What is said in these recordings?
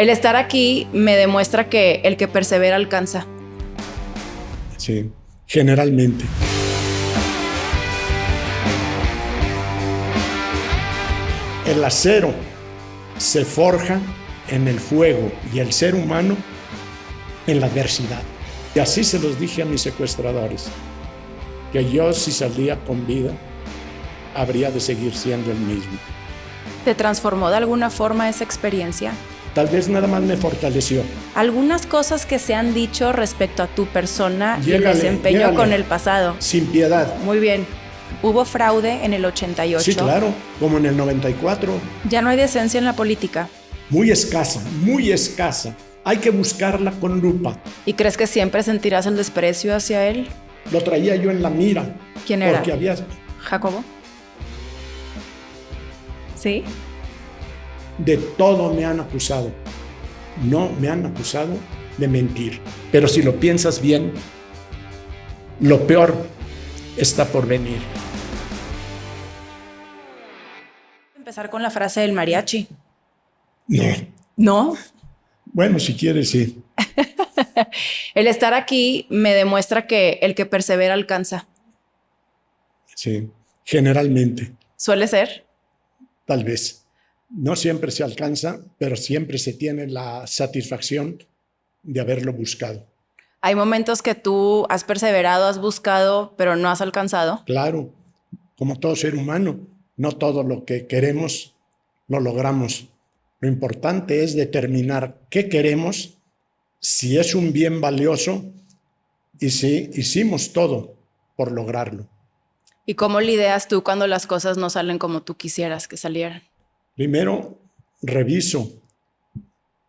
El estar aquí me demuestra que el que persevera alcanza. Sí, generalmente. El acero se forja en el fuego y el ser humano en la adversidad. Y así se los dije a mis secuestradores, que yo, si salía con vida, habría de seguir siendo el mismo. ¿Te transformó de alguna forma esa experiencia? Tal vez nada más me fortaleció. Algunas cosas que se han dicho respecto a tu persona y Llégale, desempeño llégale. con el pasado. Sin piedad. Muy bien. ¿Hubo fraude en el 88? Sí, claro, como en el 94. ¿Ya no hay decencia en la política? Muy escasa, muy escasa. Hay que buscarla con lupa. ¿Y crees que siempre sentirás el desprecio hacia él? Lo traía yo en la mira. ¿Quién era? Porque había... ¿Jacobo? ¿Sí? De todo me han acusado. No me han acusado de mentir. Pero si lo piensas bien, lo peor está por venir. Empezar con la frase del mariachi. No. ¿No? Bueno, si quieres, sí. El estar aquí me demuestra que el que persevera alcanza. Sí, generalmente. ¿Suele ser? Tal vez. No siempre se alcanza, pero siempre se tiene la satisfacción de haberlo buscado. ¿Hay momentos que tú has perseverado, has buscado, pero no has alcanzado? Claro, como todo ser humano, no todo lo que queremos lo logramos. Lo importante es determinar qué queremos, si es un bien valioso y si hicimos todo por lograrlo. ¿Y cómo lidias tú cuando las cosas no salen como tú quisieras que salieran? Primero, reviso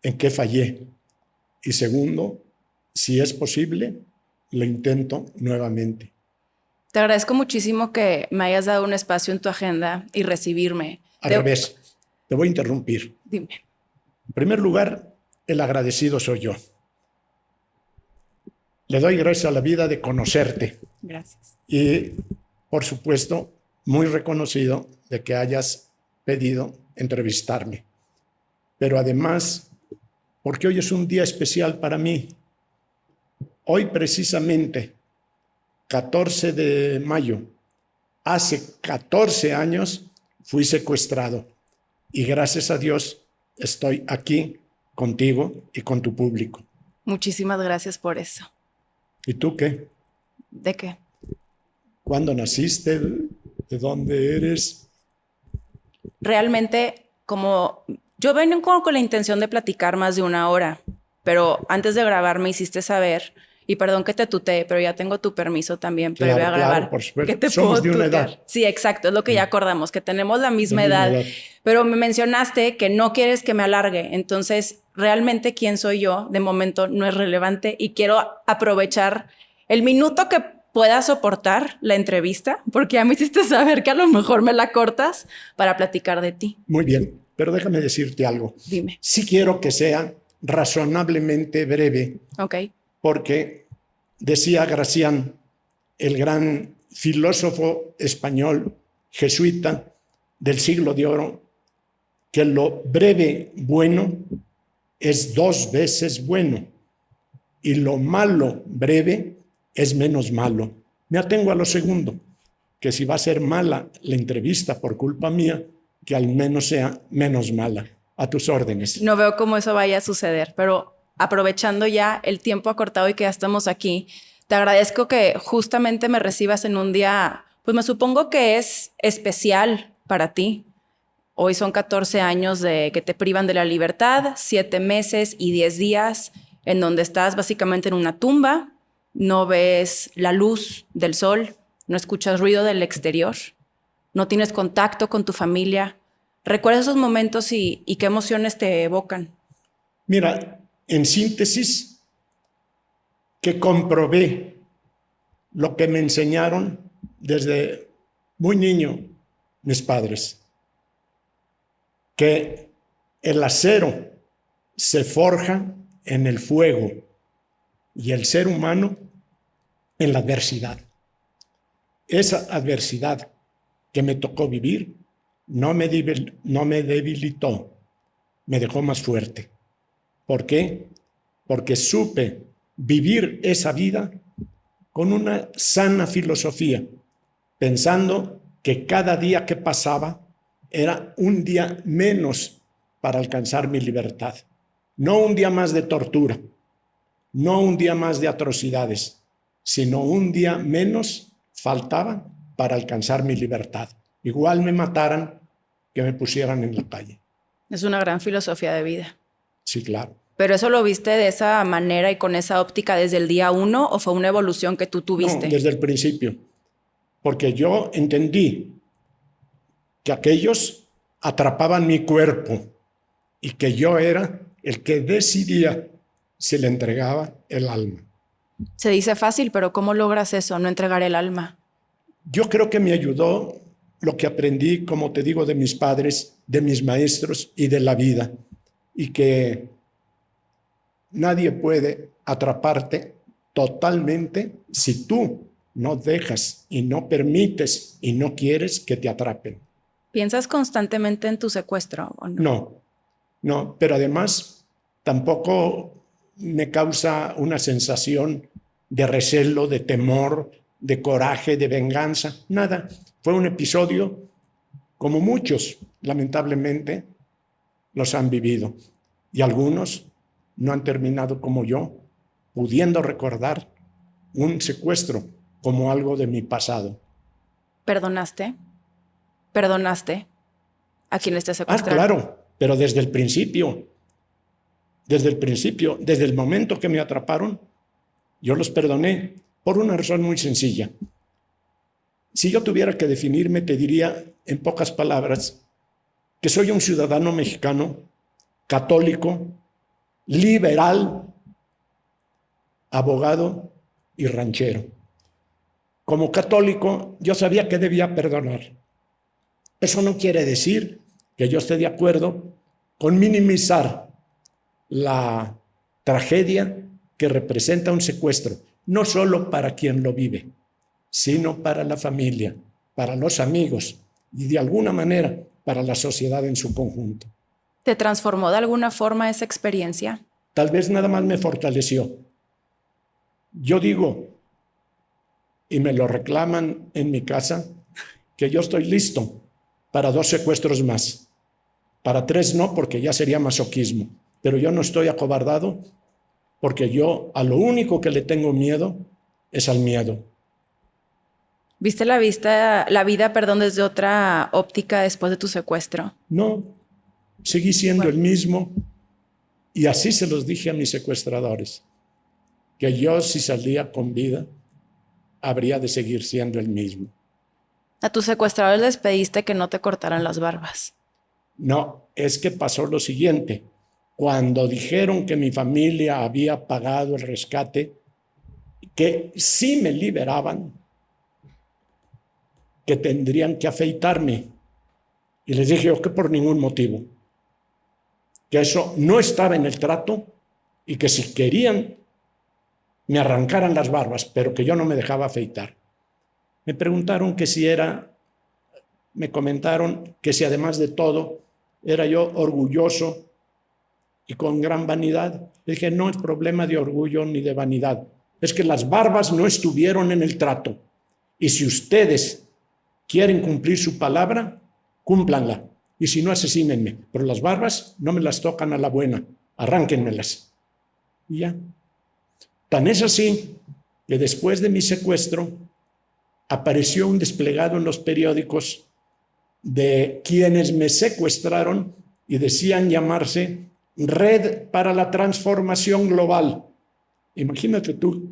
en qué fallé. Y segundo, si es posible, lo intento nuevamente. Te agradezco muchísimo que me hayas dado un espacio en tu agenda y recibirme. Al revés, te voy a interrumpir. Dime. En primer lugar, el agradecido soy yo. Le doy gracias a la vida de conocerte. Gracias. Y, por supuesto, muy reconocido de que hayas pedido entrevistarme. Pero además, porque hoy es un día especial para mí. Hoy precisamente, 14 de mayo, hace 14 años fui secuestrado. Y gracias a Dios estoy aquí contigo y con tu público. Muchísimas gracias por eso. ¿Y tú qué? ¿De qué? ¿Cuándo naciste? ¿De dónde eres? Realmente, como yo vengo con la intención de platicar más de una hora, pero antes de grabar me hiciste saber, y perdón que te tutee, pero ya tengo tu permiso también previo a grabar. Claro, por supuesto. ¿Qué te Somos puedo de una tutear? edad. Sí, exacto, es lo que ya acordamos, que tenemos la misma edad. Pero me mencionaste que no quieres que me alargue, entonces realmente quién soy yo de momento no es relevante y quiero aprovechar el minuto que pueda soportar la entrevista, porque ya me hiciste saber que a lo mejor me la cortas para platicar de ti. Muy bien, pero déjame decirte algo. Dime. Sí quiero que sea razonablemente breve. Ok. Porque decía Gracián, el gran filósofo español jesuita del siglo de oro, que lo breve bueno es 2 veces bueno y lo malo breve es menos malo. Me atengo a lo segundo, que si va a ser mala la entrevista por culpa mía, que al menos sea menos mala. A tus órdenes. No veo cómo eso vaya a suceder, pero aprovechando ya el tiempo acortado y que ya estamos aquí, te agradezco que justamente me recibas en un día, pues me supongo que es especial para ti. Hoy son 14 años de que te privan de la libertad, 7 meses y 10 días en donde estás básicamente en una tumba, no ves la luz del sol, no escuchas ruido del exterior, no tienes contacto con tu familia. ¿Recuerdas esos momentos y qué emociones te evocan? Mira, en síntesis, que comprobé lo que me enseñaron desde muy niño mis padres, que el acero se forja en el fuego y el ser humano en la adversidad. Esa adversidad que me tocó vivir no me debilitó, me dejó más fuerte. ¿Por qué? Porque supe vivir esa vida con una sana filosofía, pensando que cada día que pasaba era un día menos para alcanzar mi libertad. No un día más de tortura, no un día más de atrocidades, sino un día menos faltaba para alcanzar mi libertad. Igual me mataran que me pusieran en la calle. Es una gran filosofía de vida. Sí, claro. ¿Pero eso lo viste de esa manera y con esa óptica desde el día uno o fue una evolución que tú tuviste? No, desde el principio. Porque yo entendí que aquellos atrapaban mi cuerpo y que yo era el que decidía si le entregaba el alma. Se dice fácil, pero ¿cómo logras eso, no entregar el alma? Yo creo que me ayudó lo que aprendí, como te digo, de mis padres, de mis maestros y de la vida. Y que nadie puede atraparte totalmente si tú no dejas y no permites y no quieres que te atrapen. ¿Piensas constantemente en tu secuestro o no? No, no, pero además tampoco me causa una sensación de recelo, de temor, de coraje, de venganza, nada. Fue un episodio como muchos, lamentablemente, los han vivido. Y algunos no han terminado como yo, pudiendo recordar un secuestro como algo de mi pasado. ¿Perdonaste? ¿Perdonaste a quienes te secuestraron? Claro, pero desde el principio, desde el momento que me atraparon, yo los perdoné por una razón muy sencilla. Si yo tuviera que definirme, te diría en pocas palabras que soy un ciudadano mexicano, católico, liberal, abogado y ranchero. Como católico, yo sabía que debía perdonar. Eso no quiere decir que yo esté de acuerdo con minimizar la tragedia que representa un secuestro, no solo para quien lo vive, sino para la familia, para los amigos y de alguna manera para la sociedad en su conjunto. ¿Te transformó de alguna forma esa experiencia? Tal vez nada más me fortaleció. Yo digo, y me lo reclaman en mi casa, que yo estoy listo para 2 secuestros más. Para 3 no, porque ya sería masoquismo. Pero yo no estoy acobardado, porque yo a lo único que le tengo miedo es al miedo. ¿Viste la vida, desde otra óptica después de tu secuestro? No, seguí siendo el mismo y así se los dije a mis secuestradores, que yo si salía con vida habría de seguir siendo el mismo. A tus secuestradores les pediste que no te cortaran las barbas. No, es que pasó lo siguiente. Cuando dijeron que mi familia había pagado el rescate, que si me liberaban, que tendrían que afeitarme. Y les dije yo que por ningún motivo, que eso no estaba en el trato y que si querían me arrancaran las barbas, pero que yo no me dejaba afeitar. Me preguntaron que si era, me comentaron que si además de todo era yo orgulloso y con gran vanidad. Le dije, no es problema de orgullo ni de vanidad, es que las barbas no estuvieron en el trato. Y si ustedes quieren cumplir su palabra, cúmplanla. Y si no, asesínenme. Pero las barbas no me las tocan a la buena, arránquenmelas. Y ya. Tan es así que después de mi secuestro apareció un desplegado en los periódicos de quienes me secuestraron y decían llamarse Red para la Transformación Global. Imagínate tú,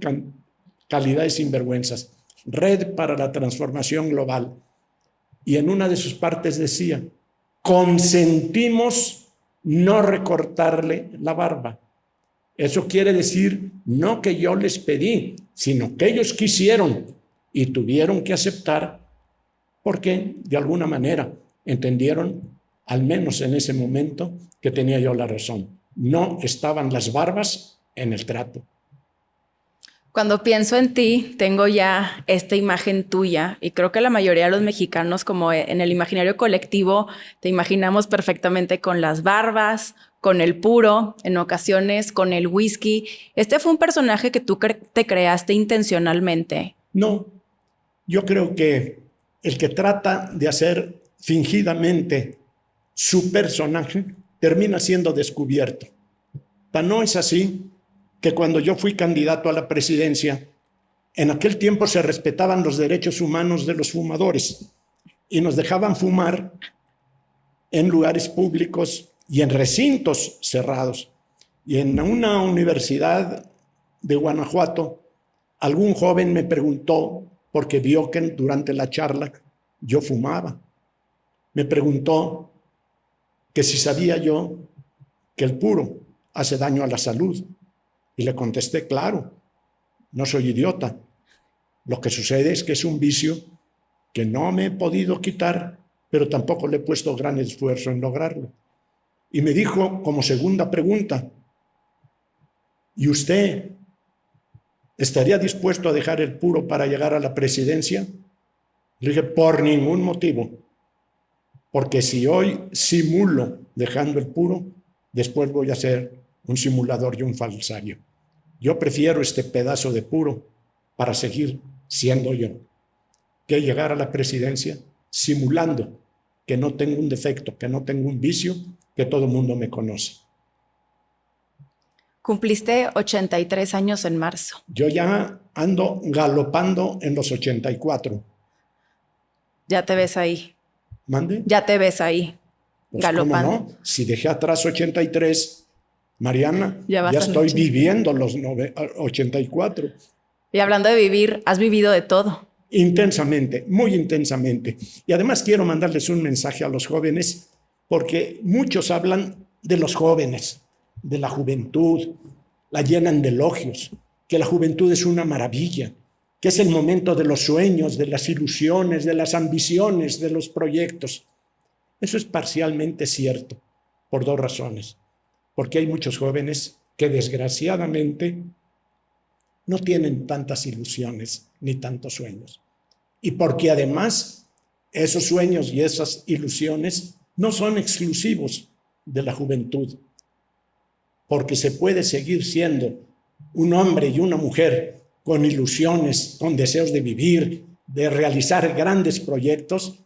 calidad de sinvergüenzas. Red para la Transformación Global. Y en una de sus partes decía, consentimos no recortarle la barba. Eso quiere decir no que yo les pedí, sino que ellos quisieron y tuvieron que aceptar porque de alguna manera entendieron, al menos en ese momento, que tenía yo la razón. No estaban las barbas en el trato. Cuando pienso en ti, tengo ya esta imagen tuya y creo que la mayoría de los mexicanos, como en el imaginario colectivo, te imaginamos perfectamente con las barbas, con el puro, en ocasiones con el whisky. ¿Este fue un personaje que tú te creaste intencionalmente? No, yo creo que el que trata de hacer fingidamente su personaje termina siendo descubierto. Tan no es así que cuando yo fui candidato a la presidencia, en aquel tiempo se respetaban los derechos humanos de los fumadores y nos dejaban fumar en lugares públicos y en recintos cerrados. Y en una universidad de Guanajuato, algún joven me preguntó, porque vio que durante la charla yo fumaba, me preguntó que si sabía yo que el puro hace daño a la salud. Y le contesté, claro, no soy idiota. Lo que sucede es que es un vicio que no me he podido quitar, pero tampoco le he puesto gran esfuerzo en lograrlo. Y me dijo como segunda pregunta, ¿y usted estaría dispuesto a dejar el puro para llegar a la presidencia? Le dije, por ningún motivo, porque si hoy simulo dejando el puro, después voy a ser un simulador y un falsario. Yo prefiero este pedazo de puro para seguir siendo yo, que llegar a la presidencia simulando que no tengo un defecto, que no tengo un vicio, que todo el mundo me conoce. Cumpliste 83 años en marzo. Yo ya ando galopando en los 84. Ya te ves ahí. ¿Mande? Ya te ves ahí, Pues galopando. ¿cómo no? Si dejé atrás 83, Mariana, ya estoy 80. viviendo los 84. Y hablando de vivir, has vivido de todo. Intensamente, muy intensamente. Y además quiero mandarles un mensaje a los jóvenes, porque muchos hablan de los jóvenes, de la juventud, la llenan de elogios, que la juventud es una maravilla, que es el momento de los sueños, de las ilusiones, de las ambiciones, de los proyectos. Eso es parcialmente cierto, por dos razones. Porque hay muchos jóvenes que desgraciadamente no tienen tantas ilusiones ni tantos sueños. Y porque además esos sueños y esas ilusiones no son exclusivos de la juventud, porque se puede seguir siendo un hombre y una mujer con ilusiones, con deseos de vivir, de realizar grandes proyectos,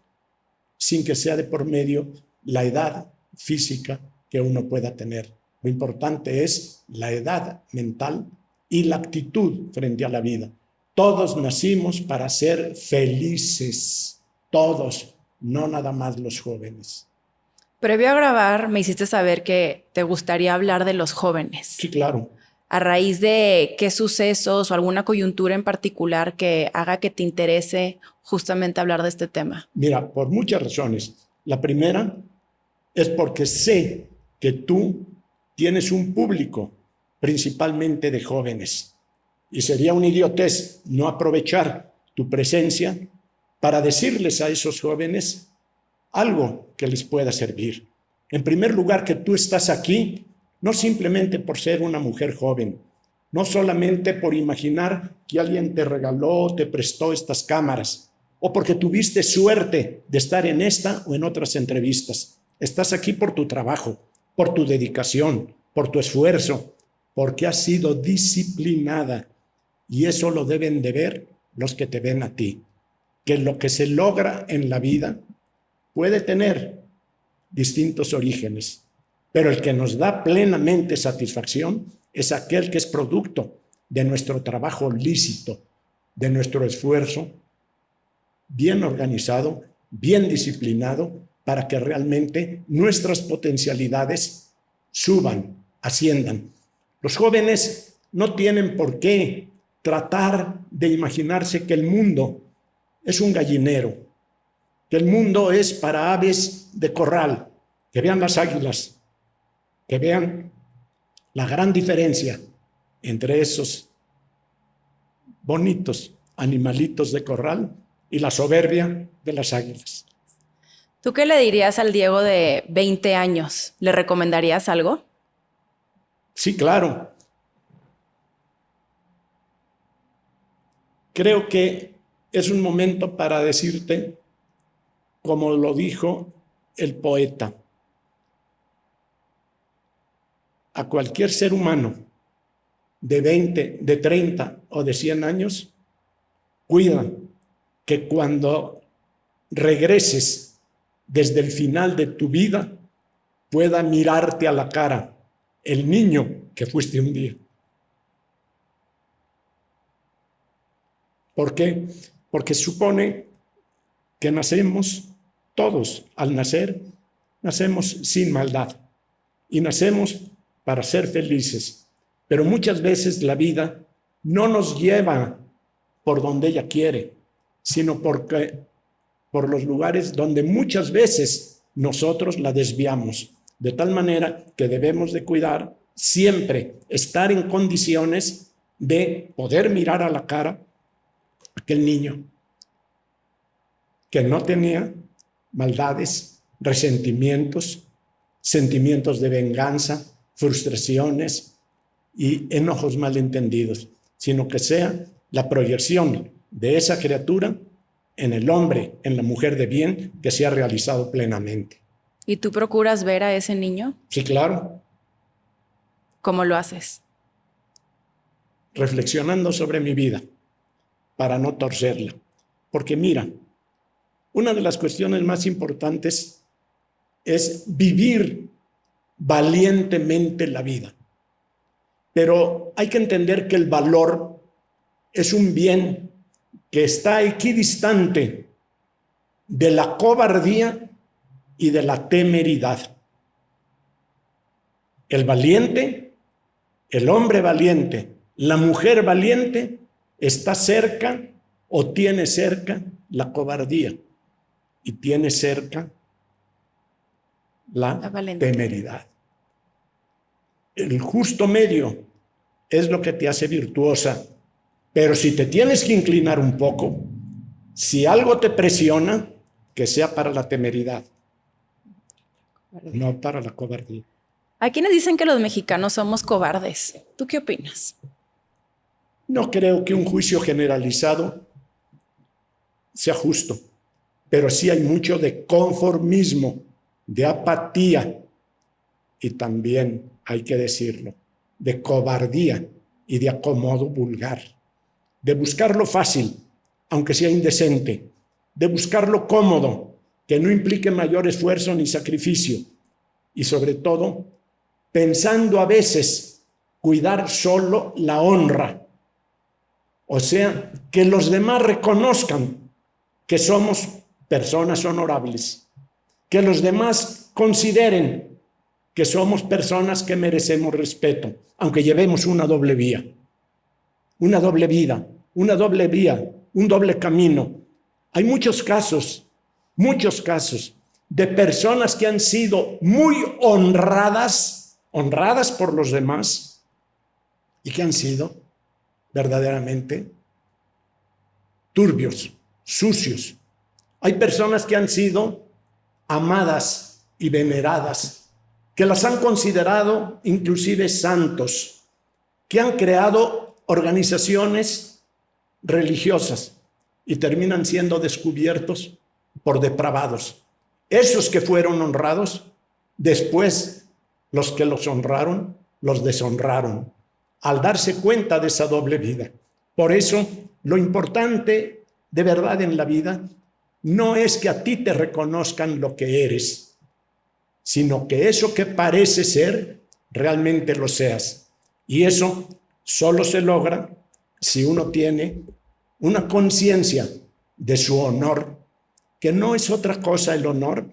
sin que sea de por medio la edad física que uno pueda tener. Lo importante es la edad mental y la actitud frente a la vida. Todos nacimos para ser felices, todos, no nada más los jóvenes. Previo a grabar, me hiciste saber que te gustaría hablar de los jóvenes. Sí, claro. ¿A raíz de qué sucesos o alguna coyuntura en particular que haga que te interese justamente hablar de este tema? Mira, por muchas razones. La primera es porque sé que tú tienes un público principalmente de jóvenes. Y sería una idiotez no aprovechar tu presencia para decirles a esos jóvenes algo que les pueda servir. En primer lugar, que tú estás aquí no simplemente por ser una mujer joven, no solamente por imaginar que alguien te regaló, te prestó estas cámaras, o porque tuviste suerte de estar en esta o en otras entrevistas. Estás aquí por tu trabajo, por tu dedicación, por tu esfuerzo, porque has sido disciplinada. Y eso lo deben de ver los que te ven a ti. Que lo que se logra en la vida puede tener distintos orígenes, pero el que nos da plenamente satisfacción es aquel que es producto de nuestro trabajo lícito, de nuestro esfuerzo bien organizado, bien disciplinado, para que realmente nuestras potencialidades suban, asciendan. Los jóvenes no tienen por qué tratar de imaginarse que el mundo es un gallinero, que el mundo es para aves de corral, que vean las águilas, que vean la gran diferencia entre esos bonitos animalitos de corral y la soberbia de las águilas. ¿Tú qué le dirías al Diego de 20 años? ¿Le recomendarías algo? Sí, claro. Creo que es un momento para decirte, como lo dijo el poeta, a cualquier ser humano de 20, de 30 o de 100 años, cuida que cuando regreses desde el final de tu vida pueda mirarte a la cara el niño que fuiste un día. ¿Por qué? Porque supone que nacemos todos, al nacer, nacemos sin maldad y nacemos para ser felices. Pero muchas veces la vida no nos lleva por donde ella quiere, sino por los lugares donde muchas veces nosotros la desviamos. De tal manera que debemos de cuidar siempre, estar en condiciones de poder mirar a la cara a aquel niño que no tenía maldades, resentimientos, sentimientos de venganza, frustraciones y enojos malentendidos, sino que sea la proyección de esa criatura en el hombre, en la mujer de bien que se ha realizado plenamente. ¿Y tú procuras ver a ese niño? Sí, claro. ¿Cómo lo haces? Reflexionando sobre mi vida para no torcerla. Porque mira, una de las cuestiones más importantes es vivir valientemente la vida. Pero hay que entender que el valor es un bien que está equidistante de la cobardía y de la temeridad. El valiente, el hombre valiente, la mujer valiente está cerca o tiene cerca la cobardía y tiene cerca la temeridad. El justo medio es lo que te hace virtuosa, pero si te tienes que inclinar un poco, si algo te presiona, que sea para la temeridad, no para la cobardía. Hay quienes dicen que los mexicanos somos cobardes. ¿Tú qué opinas? No creo que un juicio generalizado sea justo, pero sí hay mucho de conformismo, de apatía y también, hay que decirlo, de cobardía y de acomodo vulgar, de buscar lo fácil, aunque sea indecente, de buscar lo cómodo, que no implique mayor esfuerzo ni sacrificio, y sobre todo, pensando a veces cuidar solo la honra, o sea, que los demás reconozcan que somos personas honorables, que los demás consideren que somos personas que merecemos respeto, aunque llevemos una doble vía, una doble vida, una doble vía, un doble camino. Hay muchos casos de personas que han sido muy honradas por los demás y que han sido verdaderamente turbios, sucios. Hay personas que han sido amadas y veneradas, que las han considerado inclusive santos, que han creado organizaciones religiosas y terminan siendo descubiertos por depravados. Esos que fueron honrados, después los que los honraron, los deshonraron, al darse cuenta de esa doble vida. Por eso, lo importante de verdad en la vida no es que a ti te reconozcan lo que eres, sino que eso que parece ser, realmente lo seas. Y eso solo se logra si uno tiene una conciencia de su honor, que no es otra cosa el honor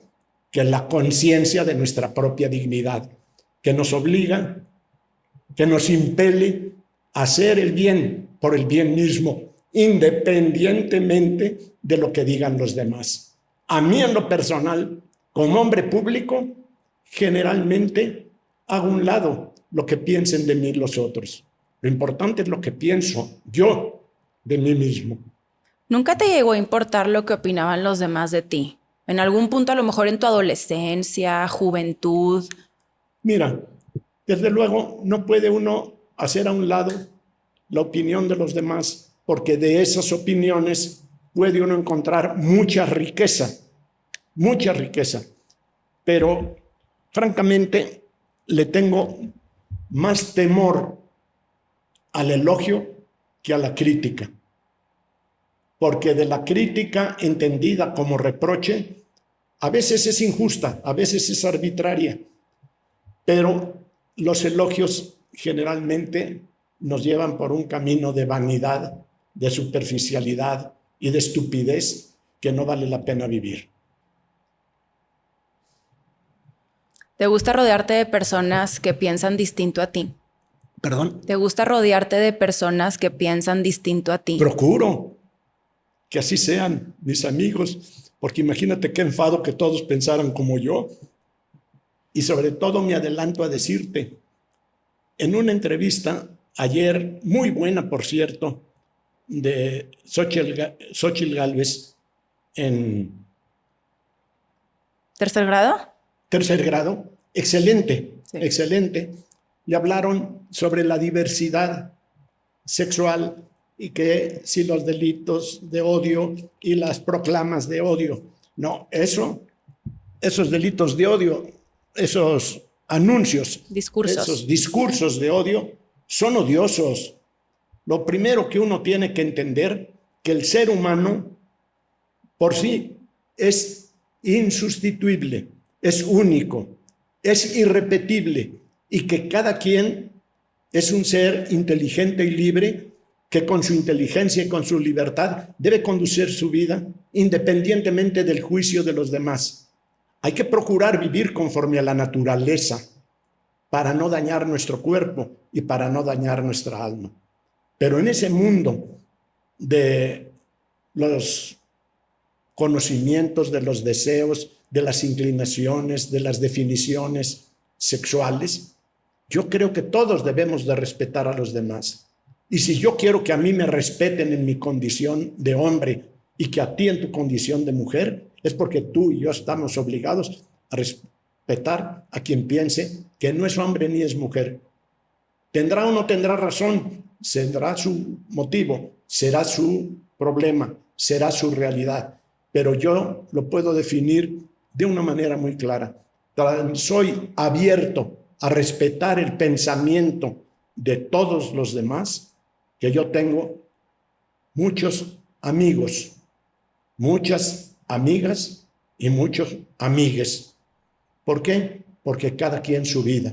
que la conciencia de nuestra propia dignidad, que nos obliga, que nos impele a hacer el bien por el bien mismo, independientemente de lo que digan los demás. A mí en lo personal, como hombre público, generalmente hago a un lado lo que piensen de mí los otros. Lo importante es lo que pienso yo de mí mismo. ¿Nunca te llegó a importar lo que opinaban los demás de ti? En algún punto, a lo mejor en tu adolescencia, juventud. Mira, desde luego no puede uno hacer a un lado la opinión de los demás, porque de esas opiniones puede uno encontrar mucha riqueza. Pero francamente le tengo más temor al elogio que a la crítica. Porque de la crítica entendida como reproche, a veces es injusta, a veces es arbitraria, pero los elogios generalmente nos llevan por un camino de vanidad, de superficialidad y de estupidez que no vale la pena vivir. ¿Te gusta rodearte de personas que piensan distinto a ti? ¿Perdón? ¿Te gusta rodearte de personas que piensan distinto a ti? Procuro que así sean mis amigos, porque imagínate qué enfado que todos pensaran como yo. Y sobre todo me adelanto a decirte, en una entrevista ayer, muy buena por cierto, de Xóchitl Gálvez en ¿Tercer grado? tercer grado, excelente, Sí. excelente, y hablaron sobre la diversidad sexual y que si los delitos de odio y las proclamas de odio, no, esos delitos de odio, esos anuncios, Discursos. esos discursos de odio son odiosos. Lo primero que uno tiene que entender que el ser humano por sí es insustituible, es único, es irrepetible y que cada quien es un ser inteligente y libre que con su inteligencia y con su libertad debe conducir su vida independientemente del juicio de los demás. Hay que procurar vivir conforme a la naturaleza para no dañar nuestro cuerpo y para no dañar nuestra alma. Pero en ese mundo de los conocimientos, de los deseos, de las inclinaciones, de las definiciones sexuales, yo creo que todos debemos de respetar a los demás. Y si yo quiero que a mí me respeten en mi condición de hombre y que a ti en tu condición de mujer, es porque tú y yo estamos obligados a respetar a quien piense que no es hombre ni es mujer. Tendrá o no tendrá razón, será su motivo, será su problema, será su realidad, pero yo lo puedo definir de una manera muy clara. Soy abierto a respetar el pensamiento de todos los demás, que yo tengo muchos amigos, muchas amigas y muchos amigues. ¿Por qué? Porque cada quien su vida.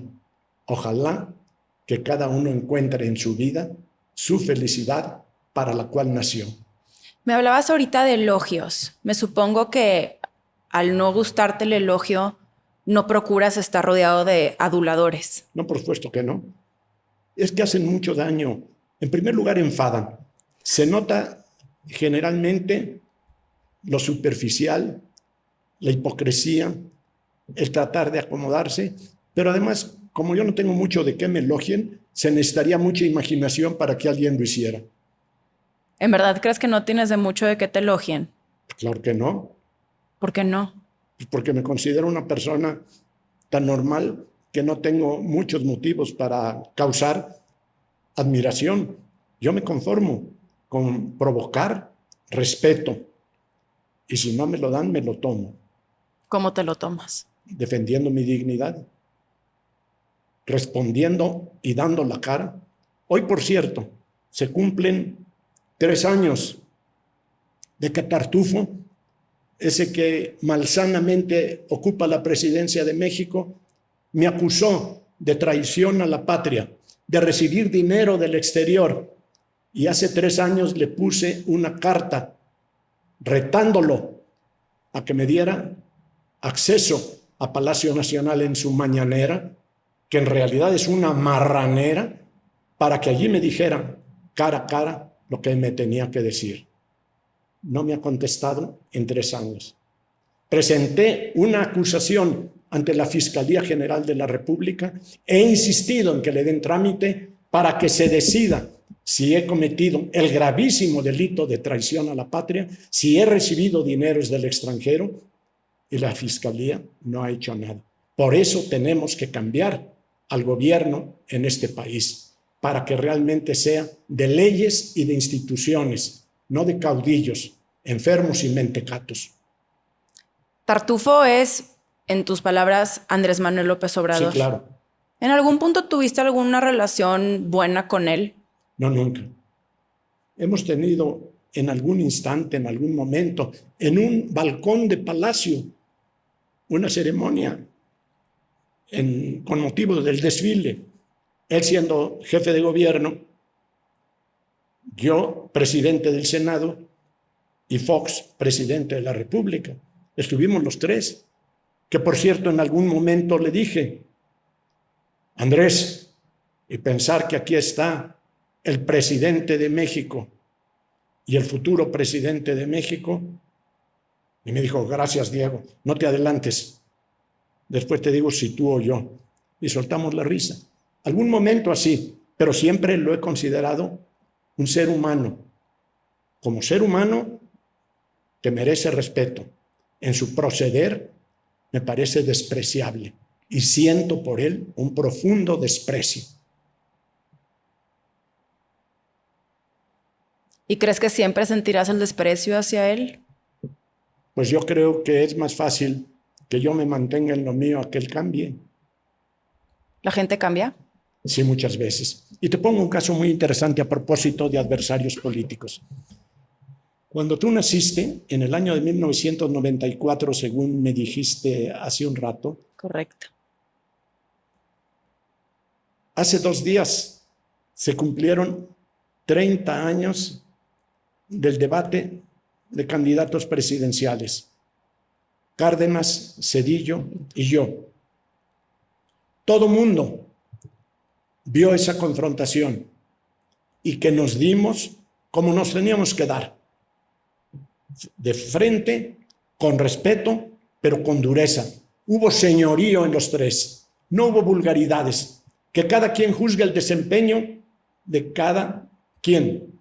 Ojalá que cada uno encuentre en su vida su felicidad para la cual nació. Me hablabas ahorita de elogios. Me supongo que al no gustarte el elogio, no procuras estar rodeado de aduladores. No, por supuesto que no. Es que hacen mucho daño. En primer lugar, enfadan. Se nota generalmente lo superficial, la hipocresía, el tratar de acomodarse, pero además, como yo no tengo mucho de qué me elogien, se necesitaría mucha imaginación para que alguien lo hiciera. ¿En verdad crees que no tienes de mucho de que te elogien? Claro que no. ¿Por qué no? Porque me considero una persona tan normal que no tengo muchos motivos para causar admiración. Yo me conformo con provocar respeto y si no me lo dan, me lo tomo. ¿Cómo te lo tomas? Defendiendo mi dignidad, respondiendo y dando la cara. Hoy, por cierto, se cumplen 3 años de que Tartufo, ese que malsanamente ocupa la presidencia de México, me acusó de traición a la patria, de recibir dinero del exterior. Y hace 3 años le puse una carta retándolo a que me diera acceso a Palacio Nacional en su mañanera, que en realidad es una marranera, para que allí me dijera cara a cara lo que me tenía que decir. No me ha contestado en 3 años. Presenté una acusación ante la Fiscalía General de la República. He insistido en que le den trámite para que se decida si he cometido el gravísimo delito de traición a la patria, si he recibido dineros del extranjero, y la Fiscalía no ha hecho nada. Por eso tenemos que cambiar al gobierno en este país, para que realmente sea de leyes y de instituciones, no de caudillos, enfermos y mentecatos. Tartufo es, en tus palabras, Andrés Manuel López Obrador. Sí, claro. ¿En algún punto tuviste alguna relación buena con él? No, nunca. Hemos tenido en algún instante, en algún momento, en un balcón de palacio, una ceremonia con motivo del desfile. Él siendo jefe de gobierno, yo presidente del Senado y Fox presidente de la República. Estuvimos los tres, que por cierto en algún momento le dije, Andrés, y pensar que aquí está el presidente de México y el futuro presidente de México, y me dijo, gracias Diego, no te adelantes, después te digo si tú o yo, y soltamos la risa. Algún momento así, pero siempre lo he considerado un ser humano. Como ser humano que merece respeto. En su proceder me parece despreciable y siento por él un profundo desprecio. ¿Y crees que siempre sentirás el desprecio hacia él? Pues yo creo que es más fácil que yo me mantenga en lo mío a que él cambie. ¿La gente cambia? Sí, muchas veces. Y te pongo un caso muy interesante a propósito de adversarios políticos. Cuando tú naciste, en el año de 1994, según me dijiste hace un rato. Correcto. Hace 2 días se cumplieron 30 años del debate de candidatos presidenciales. Cárdenas, Zedillo y yo. Todo mundo vio esa confrontación y que nos dimos como nos teníamos que dar. De frente, con respeto, pero con dureza. Hubo señorío en los tres. No hubo vulgaridades. Que cada quien juzgue el desempeño de cada quien.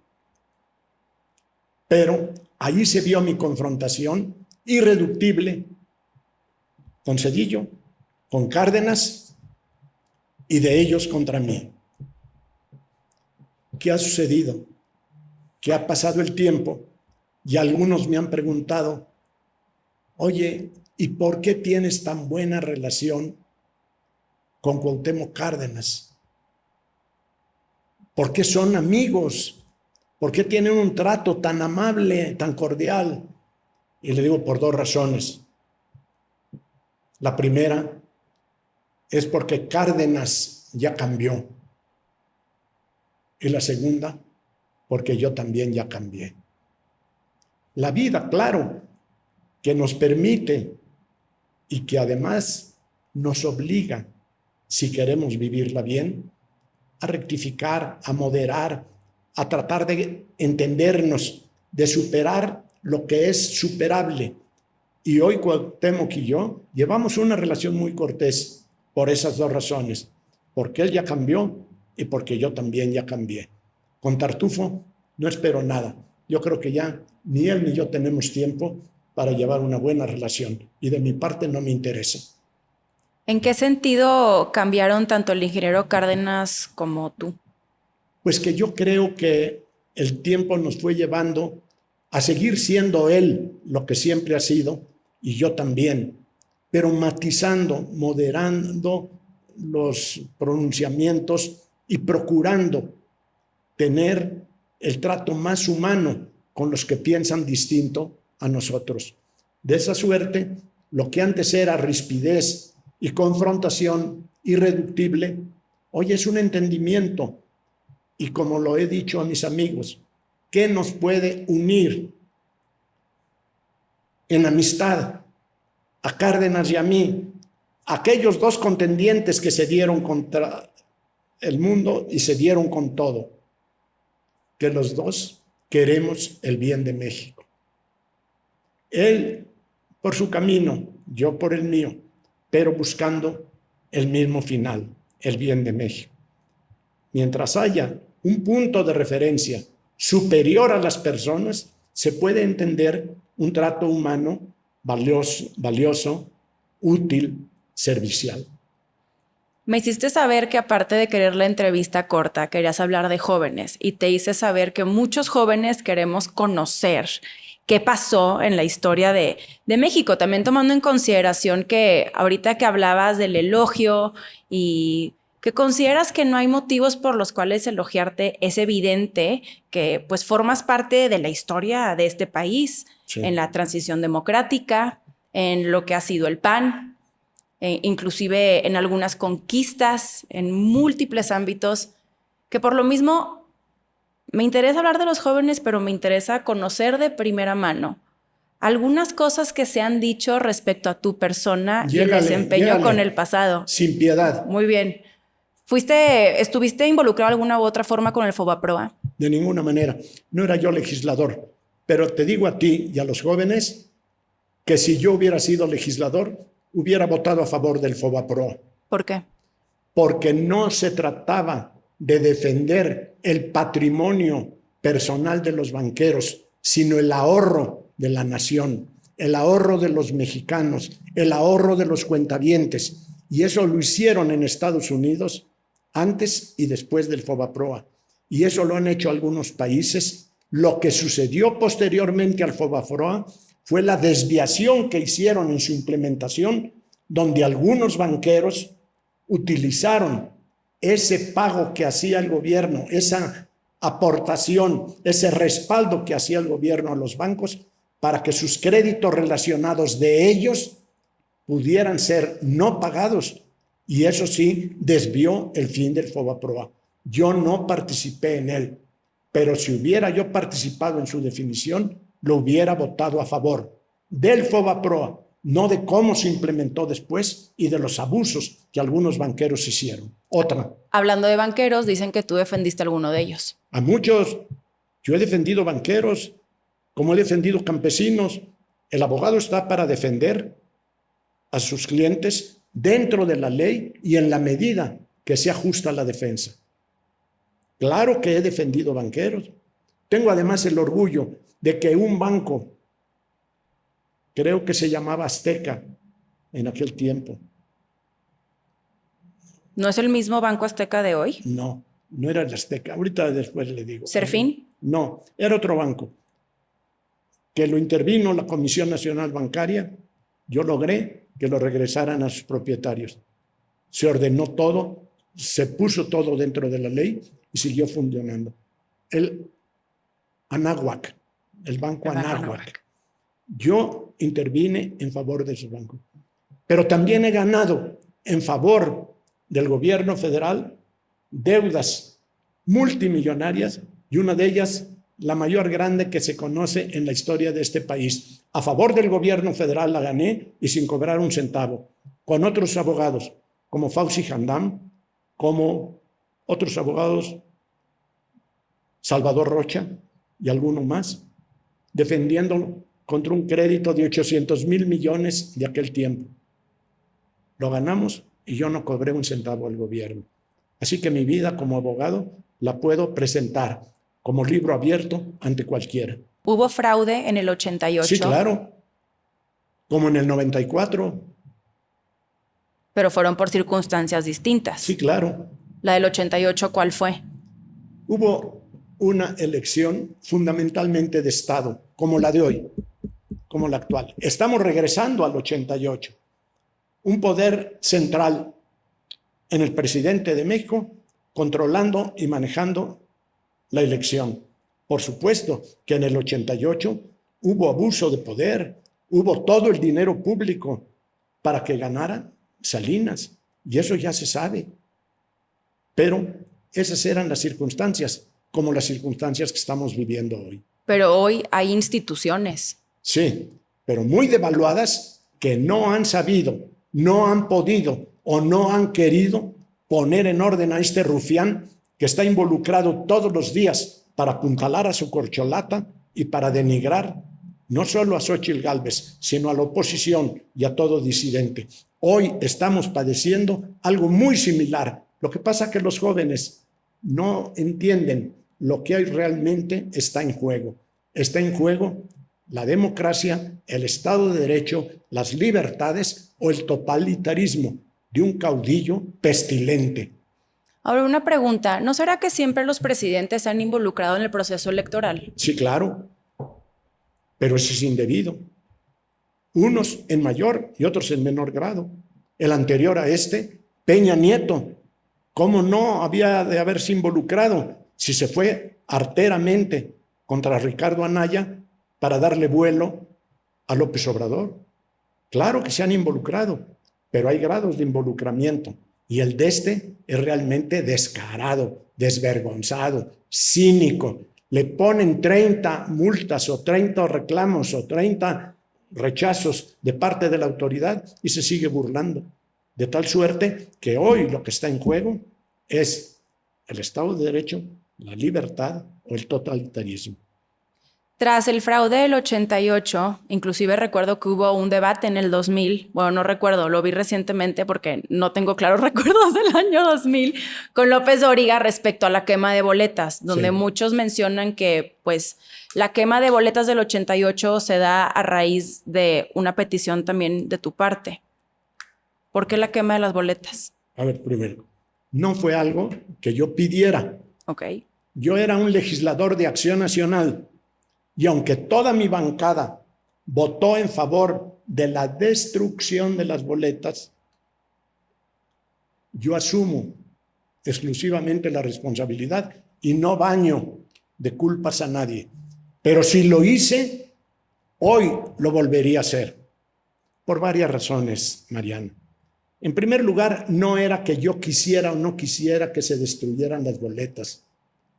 Pero allí se vio mi confrontación irreductible con Zedillo, con Cárdenas y de ellos contra mí. ¿Qué ha sucedido? ¿Qué ha pasado el tiempo? Y algunos me han preguntado, oye, ¿y por qué tienes tan buena relación con Cuauhtémoc Cárdenas? ¿Por qué son amigos? ¿Por qué tienen un trato tan amable, tan cordial? Y le digo por 2 razones. La primera es porque Cárdenas ya cambió. Y la segunda, porque yo también ya cambié. La vida, claro, que nos permite y que además nos obliga, si queremos vivirla bien, a rectificar, a moderar, a tratar de entendernos, de superar lo que es superable. Y hoy Cuauhtémoc y yo llevamos una relación muy cortés por esas 2 razones, porque él ya cambió y porque yo también ya cambié. Con Tartufo no espero nada. Yo creo que ya ni él ni yo tenemos tiempo para llevar una buena relación y de mi parte no me interesa. ¿En qué sentido cambiaron tanto el ingeniero Cárdenas como tú? Pues que yo creo que el tiempo nos fue llevando a seguir siendo él lo que siempre ha sido y yo también, pero matizando, moderando los pronunciamientos y procurando tener el trato más humano con los que piensan distinto a nosotros. De esa suerte, lo que antes era rispidez y confrontación irreductible, hoy es un entendimiento. Y como lo he dicho a mis amigos, ¿qué nos puede unir en amistad a Cárdenas y a mí? Aquellos 2 contendientes que se dieron contra el mundo y se dieron con todo. Que los 2 queremos el bien de México. Él por su camino, yo por el mío, pero buscando el mismo final, el bien de México. Mientras haya un punto de referencia superior a las personas, se puede entender un trato humano valioso, útil, servicial. Me hiciste saber que aparte de querer la entrevista corta, querías hablar de jóvenes y te hice saber que muchos jóvenes queremos conocer qué pasó en la historia de México, también tomando en consideración que ahorita que hablabas del elogio y que consideras que no hay motivos por los cuales elogiarte. Es evidente que pues formas parte de la historia de este país, Sí. en la transición democrática, en lo que ha sido el PAN, inclusive en algunas conquistas, en múltiples ámbitos, que por lo mismo me interesa hablar de los jóvenes, pero me interesa conocer de primera mano algunas cosas que se han dicho respecto a tu persona y el desempeño con el pasado. Sin piedad. Muy bien. ¿Estuviste involucrado de alguna u otra forma con el Fobaproa? De ninguna manera. No era yo legislador. Pero te digo a ti y a los jóvenes que si yo hubiera sido legislador, hubiera votado a favor del Fobaproa. ¿Por qué? Porque no se trataba de defender el patrimonio personal de los banqueros, sino el ahorro de la nación, el ahorro de los mexicanos, el ahorro de los cuentavientes. Y eso lo hicieron en Estados Unidos antes y después del Fobaproa. Y eso lo han hecho algunos países. Lo que sucedió posteriormente al Fobaproa fue la desviación que hicieron en su implementación, donde algunos banqueros utilizaron ese pago que hacía el gobierno, esa aportación, ese respaldo que hacía el gobierno a los bancos para que sus créditos relacionados de ellos pudieran ser no pagados. Y eso sí, desvió el fin del Fobaproa. Yo no participé en él, pero si hubiera yo participado en su definición, lo hubiera votado a favor del Fobaproa, no de cómo se implementó después y de los abusos que algunos banqueros hicieron. Otra. Hablando de banqueros, dicen que tú defendiste a alguno de ellos. A muchos. Yo he defendido banqueros, como he defendido campesinos. El abogado está para defender a sus clientes dentro de la ley y en la medida que sea justa la defensa. Claro que he defendido banqueros. Tengo además el orgullo de que un banco, creo que se llamaba Azteca en aquel tiempo. ¿No es el mismo Banco Azteca de hoy? No, no era el Azteca. Ahorita después le digo. ¿Serfín? No, era otro banco. Que lo intervino la Comisión Nacional Bancaria. Yo logré que lo regresaran a sus propietarios. Se ordenó todo, se puso todo dentro de la ley y siguió funcionando. El Anáhuac, el Banco Anáhuac. Yo intervine en favor de ese banco. Pero también he ganado en favor del gobierno federal deudas multimillonarias y una de ellas la mayor grande que se conoce en la historia de este país. A favor del gobierno federal la gané y sin cobrar un centavo, con otros abogados como Fauci Handam, como otros abogados, Salvador Rocha y alguno más, defendiéndolo contra un crédito de 800,000 millones de aquel tiempo. Lo ganamos y yo no cobré un centavo al gobierno. Así que mi vida como abogado la puedo presentar como libro abierto ante cualquiera. ¿Hubo fraude en el 88? Sí, claro. Como en el 94. Pero fueron por circunstancias distintas. Sí, claro. ¿La del 88 cuál fue? Hubo una elección fundamentalmente de Estado, como la de hoy, como la actual. Estamos regresando al 88. Un poder central en el presidente de México controlando y manejando la elección. Por supuesto que en el 88 hubo abuso de poder, hubo todo el dinero público para que ganara Salinas, y eso ya se sabe. Pero esas eran las circunstancias, como las circunstancias que estamos viviendo hoy. Pero hoy hay instituciones. Sí, pero muy devaluadas que no han sabido, no han podido o no han querido poner en orden a este rufián que está involucrado todos los días para apuntalar a su corcholata y para denigrar no solo a Xóchitl Gálvez, sino a la oposición y a todo disidente. Hoy estamos padeciendo algo muy similar. Lo que pasa es que los jóvenes no entienden lo que hoy realmente está en juego. Está en juego la democracia, el Estado de Derecho, las libertades o el totalitarismo de un caudillo pestilente. Ahora, una pregunta. ¿No será que siempre los presidentes se han involucrado en el proceso electoral? Sí, claro, pero eso es indebido. Unos en mayor y otros en menor grado. El anterior a este, Peña Nieto, ¿Cómo no había de haberse involucrado si se fue arteramente contra Ricardo Anaya para darle vuelo a López Obrador? Claro que se han involucrado, pero hay grados de involucramiento. Y el de este es realmente descarado, desvergonzado, cínico. Le ponen 30 multas o 30 reclamos o 30 rechazos de parte de la autoridad y se sigue burlando. De tal suerte que hoy lo que está en juego es el Estado de Derecho, la libertad o el totalitarismo. Tras el fraude del 88, inclusive recuerdo que hubo un debate en el 2000, bueno, no recuerdo, lo vi recientemente porque no tengo claros recuerdos del año 2000, con López Dóriga respecto a la quema de boletas, donde Sí. muchos mencionan que pues la quema de boletas del 88 se da a raíz de una petición también de tu parte. ¿Por qué la quema de las boletas? A ver, primero, no fue algo que yo pidiera. Ok. Yo era un legislador de Acción Nacional y aunque toda mi bancada votó en favor de la destrucción de las boletas, yo asumo exclusivamente la responsabilidad y no baño de culpas a nadie. Pero si lo hice, hoy lo volvería a hacer, por varias razones, Mariana. En primer lugar, no era que yo quisiera o no quisiera que se destruyeran las boletas,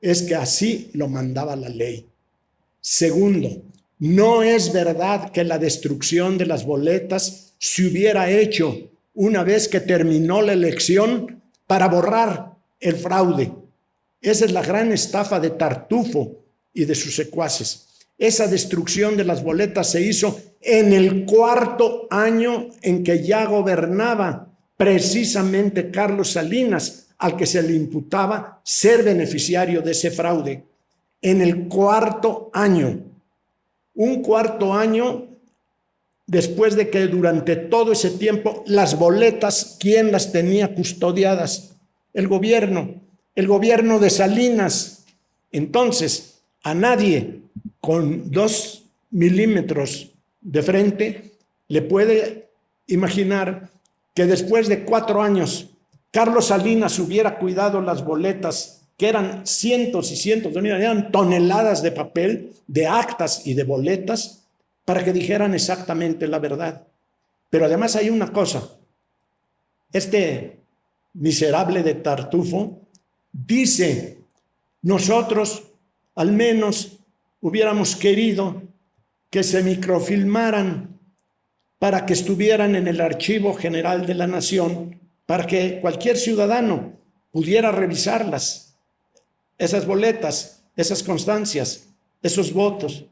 es que así lo mandaba la ley. Segundo, no es verdad que la destrucción de las boletas se hubiera hecho una vez que terminó la elección para borrar el fraude. Esa es la gran estafa de Tartufo y de sus secuaces. Esa destrucción de las boletas se hizo en el 4º año en que ya gobernaba precisamente Carlos Salinas, al que se le imputaba ser beneficiario de ese fraude. En el 4º año, un 4º año después de que durante todo ese tiempo las boletas, ¿quién las tenía custodiadas? El gobierno de Salinas. Entonces, a nadie con 2 milímetros de frente le puede imaginar que después de 4 años Carlos Salinas hubiera cuidado las boletas, que eran cientos y cientos, eran toneladas de papel, de actas y de boletas, para que dijeran exactamente la verdad. Pero además hay una cosa, este miserable de Tartufo dice, nosotros al menos hubiéramos querido que se microfilmaran para que estuvieran en el Archivo General de la Nación, para que cualquier ciudadano pudiera revisarlas, esas boletas, esas constancias, esos votos.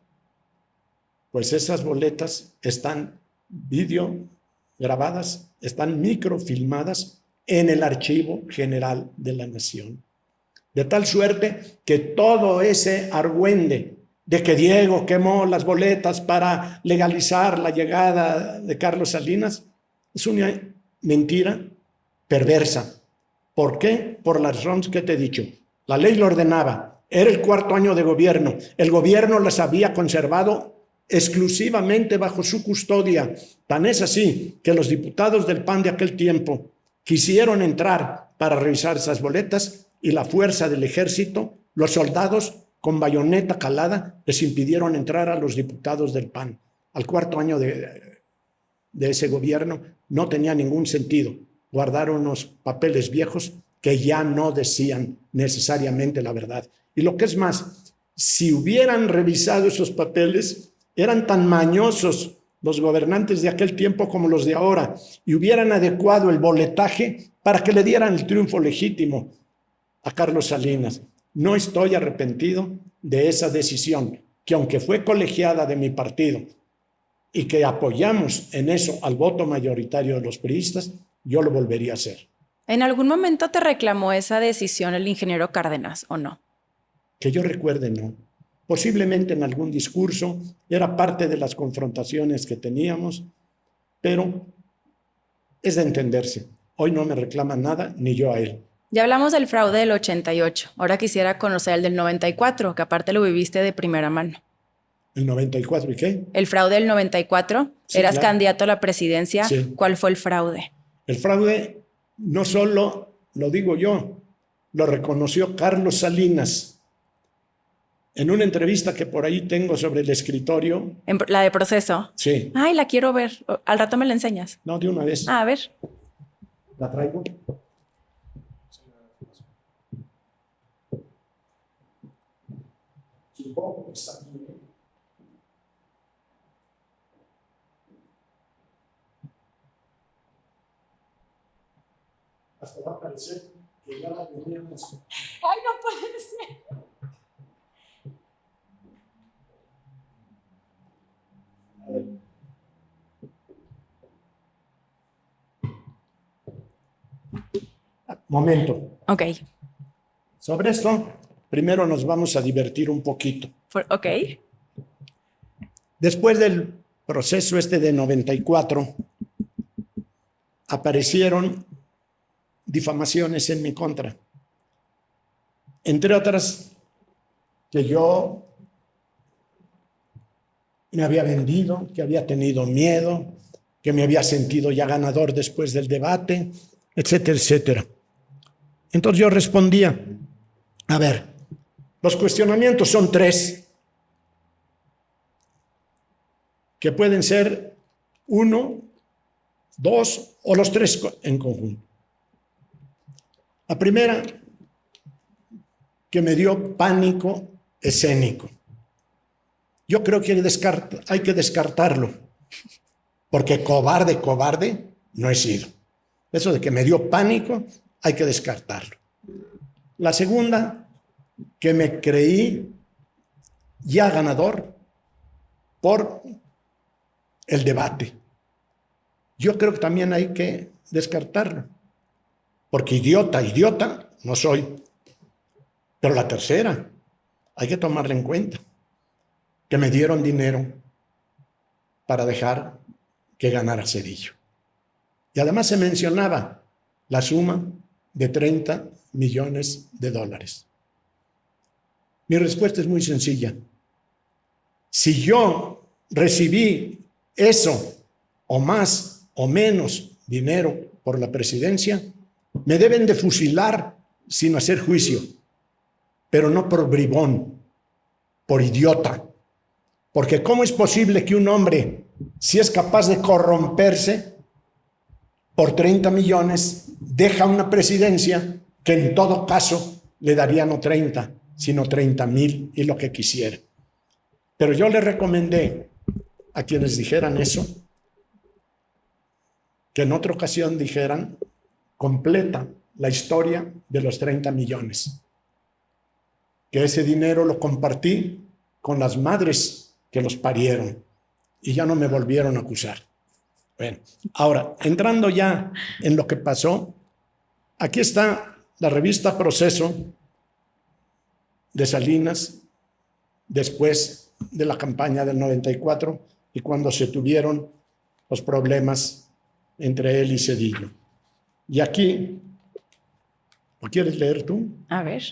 Pues esas boletas están video grabadas, están microfilmadas en el Archivo General de la Nación. De tal suerte que todo ese argüende de que Diego quemó las boletas para legalizar la llegada de Carlos Salinas es una mentira perversa. ¿Por qué? Por las razones que te he dicho. La ley lo ordenaba, era el 4º año de gobierno, el gobierno las había conservado exclusivamente bajo su custodia. Tan es así que los diputados del PAN de aquel tiempo quisieron entrar para revisar esas boletas y la fuerza del ejército, los soldados con bayoneta calada, les impidieron entrar a los diputados del PAN. Al 4º año de ese gobierno no tenía ningún sentido guardar unos papeles viejos que ya no decían necesariamente la verdad. Y lo que es más, si hubieran revisado esos papeles, eran tan mañosos los gobernantes de aquel tiempo como los de ahora, y hubieran adecuado el boletaje para que le dieran el triunfo legítimo a Carlos Salinas. No estoy arrepentido de esa decisión, que aunque fue colegiada de mi partido y que apoyamos en eso al voto mayoritario de los priistas, yo lo volvería a hacer. ¿En algún momento te reclamó esa decisión el ingeniero Cárdenas o no? Que yo recuerde, no. Posiblemente en algún discurso, era parte de las confrontaciones que teníamos, pero es de entenderse. Hoy no me reclama nada, ni yo a él. Ya hablamos del fraude del 88. Ahora quisiera conocer el del 94, que aparte lo viviste de primera mano. ¿El 94 y qué? El fraude del 94. Sí, Eras claro. candidato a la presidencia. Sí. ¿Cuál fue el fraude? El fraude no solo lo digo yo, lo reconoció Carlos Salinas en una entrevista que por ahí tengo sobre el escritorio. La de Proceso. Sí. Ay, la quiero ver. Al rato me la enseñas. No, de una vez. A ver. ¿La traigo? Supongo que está aquí. Hasta va a parecer que ya la teníamos. Ay, no puede ser. Momento. Ok. Sobre esto, primero nos vamos a divertir un poquito. Ok. Después del proceso de 94, aparecieron difamaciones en mi contra. Entre otras, que yo me había vendido, que había tenido miedo, que me había sentido ya ganador después del debate, etcétera, etcétera. Entonces yo respondía, a ver, los cuestionamientos son 3, que pueden ser 1, 2 o los 3 en conjunto. La primera, que me dio pánico escénico. Yo creo que hay que descartarlo, porque cobarde no he sido. Eso de que me dio pánico, hay que descartarlo. La segunda, que me creí ya ganador por el debate. Yo creo que también hay que descartarlo, porque idiota no soy. Pero la tercera, hay que tomarla en cuenta, que me dieron dinero para dejar que ganara Zedillo. Y además se mencionaba la suma de $30 millones. Mi respuesta es muy sencilla. Si yo recibí eso o más o menos dinero por la presidencia, me deben de fusilar sin hacer juicio, pero no por bribón, por idiota. Porque ¿cómo es posible que un hombre, si es capaz de corromperse por 30 millones, deja una presidencia que en todo caso le daría no 30, sino 30,000 y lo que quisiera? Pero yo le recomendé a quienes dijeran eso, que en otra ocasión dijeran completa la historia de los 30 millones. Que ese dinero lo compartí con las madres que los parieron y ya no me volvieron a acusar. Bueno, ahora, entrando ya en lo que pasó, aquí está la revista Proceso de Salinas después de la campaña del 94 y cuando se tuvieron los problemas entre él y Zedillo. Y aquí, ¿lo quieres leer tú? A ver.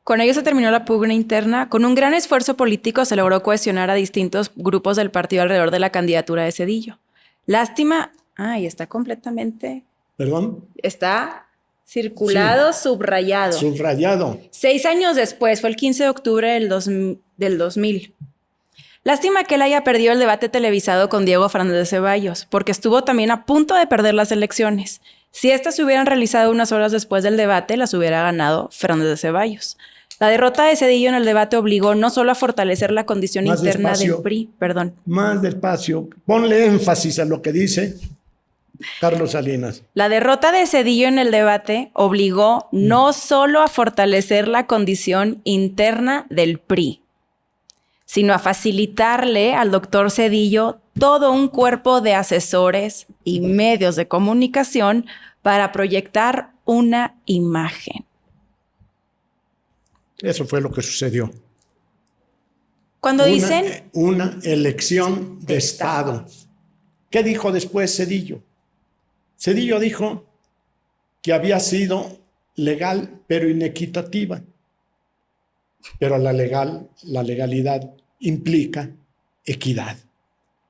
Con ello se terminó la pugna interna. Con un gran esfuerzo político se logró cohesionar a distintos grupos del partido alrededor de la candidatura de Zedillo. Lástima. Ay, está completamente... ¿Perdón? Está circulado, sí. Subrayado. Subrayado. 6 años después, fue el 15 de octubre del 2000. Lástima que él haya perdido el debate televisado con Diego Fernández de Ceballos, porque estuvo también a punto de perder las elecciones. Si estas se hubieran realizado unas horas después del debate, las hubiera ganado Fernández de Ceballos. La derrota de Zedillo en el debate obligó no solo a fortalecer la condición Más interna despacio, del PRI, perdón. Más despacio, ponle énfasis a lo que dice Carlos Salinas. La derrota de Zedillo en el debate obligó no solo a fortalecer la condición interna del PRI, sino a facilitarle al doctor Zedillo todo un cuerpo de asesores y medios de comunicación para proyectar una imagen. Eso fue lo que sucedió. Cuando dicen... Una elección de Estado. ¿Qué dijo después Zedillo? Zedillo dijo que había sido legal pero inequitativa. Pero la legalidad implica equidad.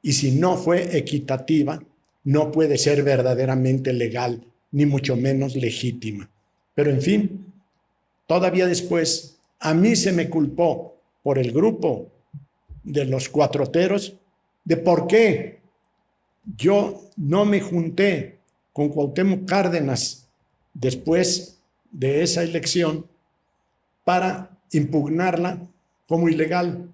Y si no fue equitativa, no puede ser verdaderamente legal, ni mucho menos legítima. Pero en fin, todavía después, a mí se me culpó por el grupo de los cuatroteros de por qué yo no me junté con Cuauhtémoc Cárdenas después de esa elección para impugnarla como ilegal.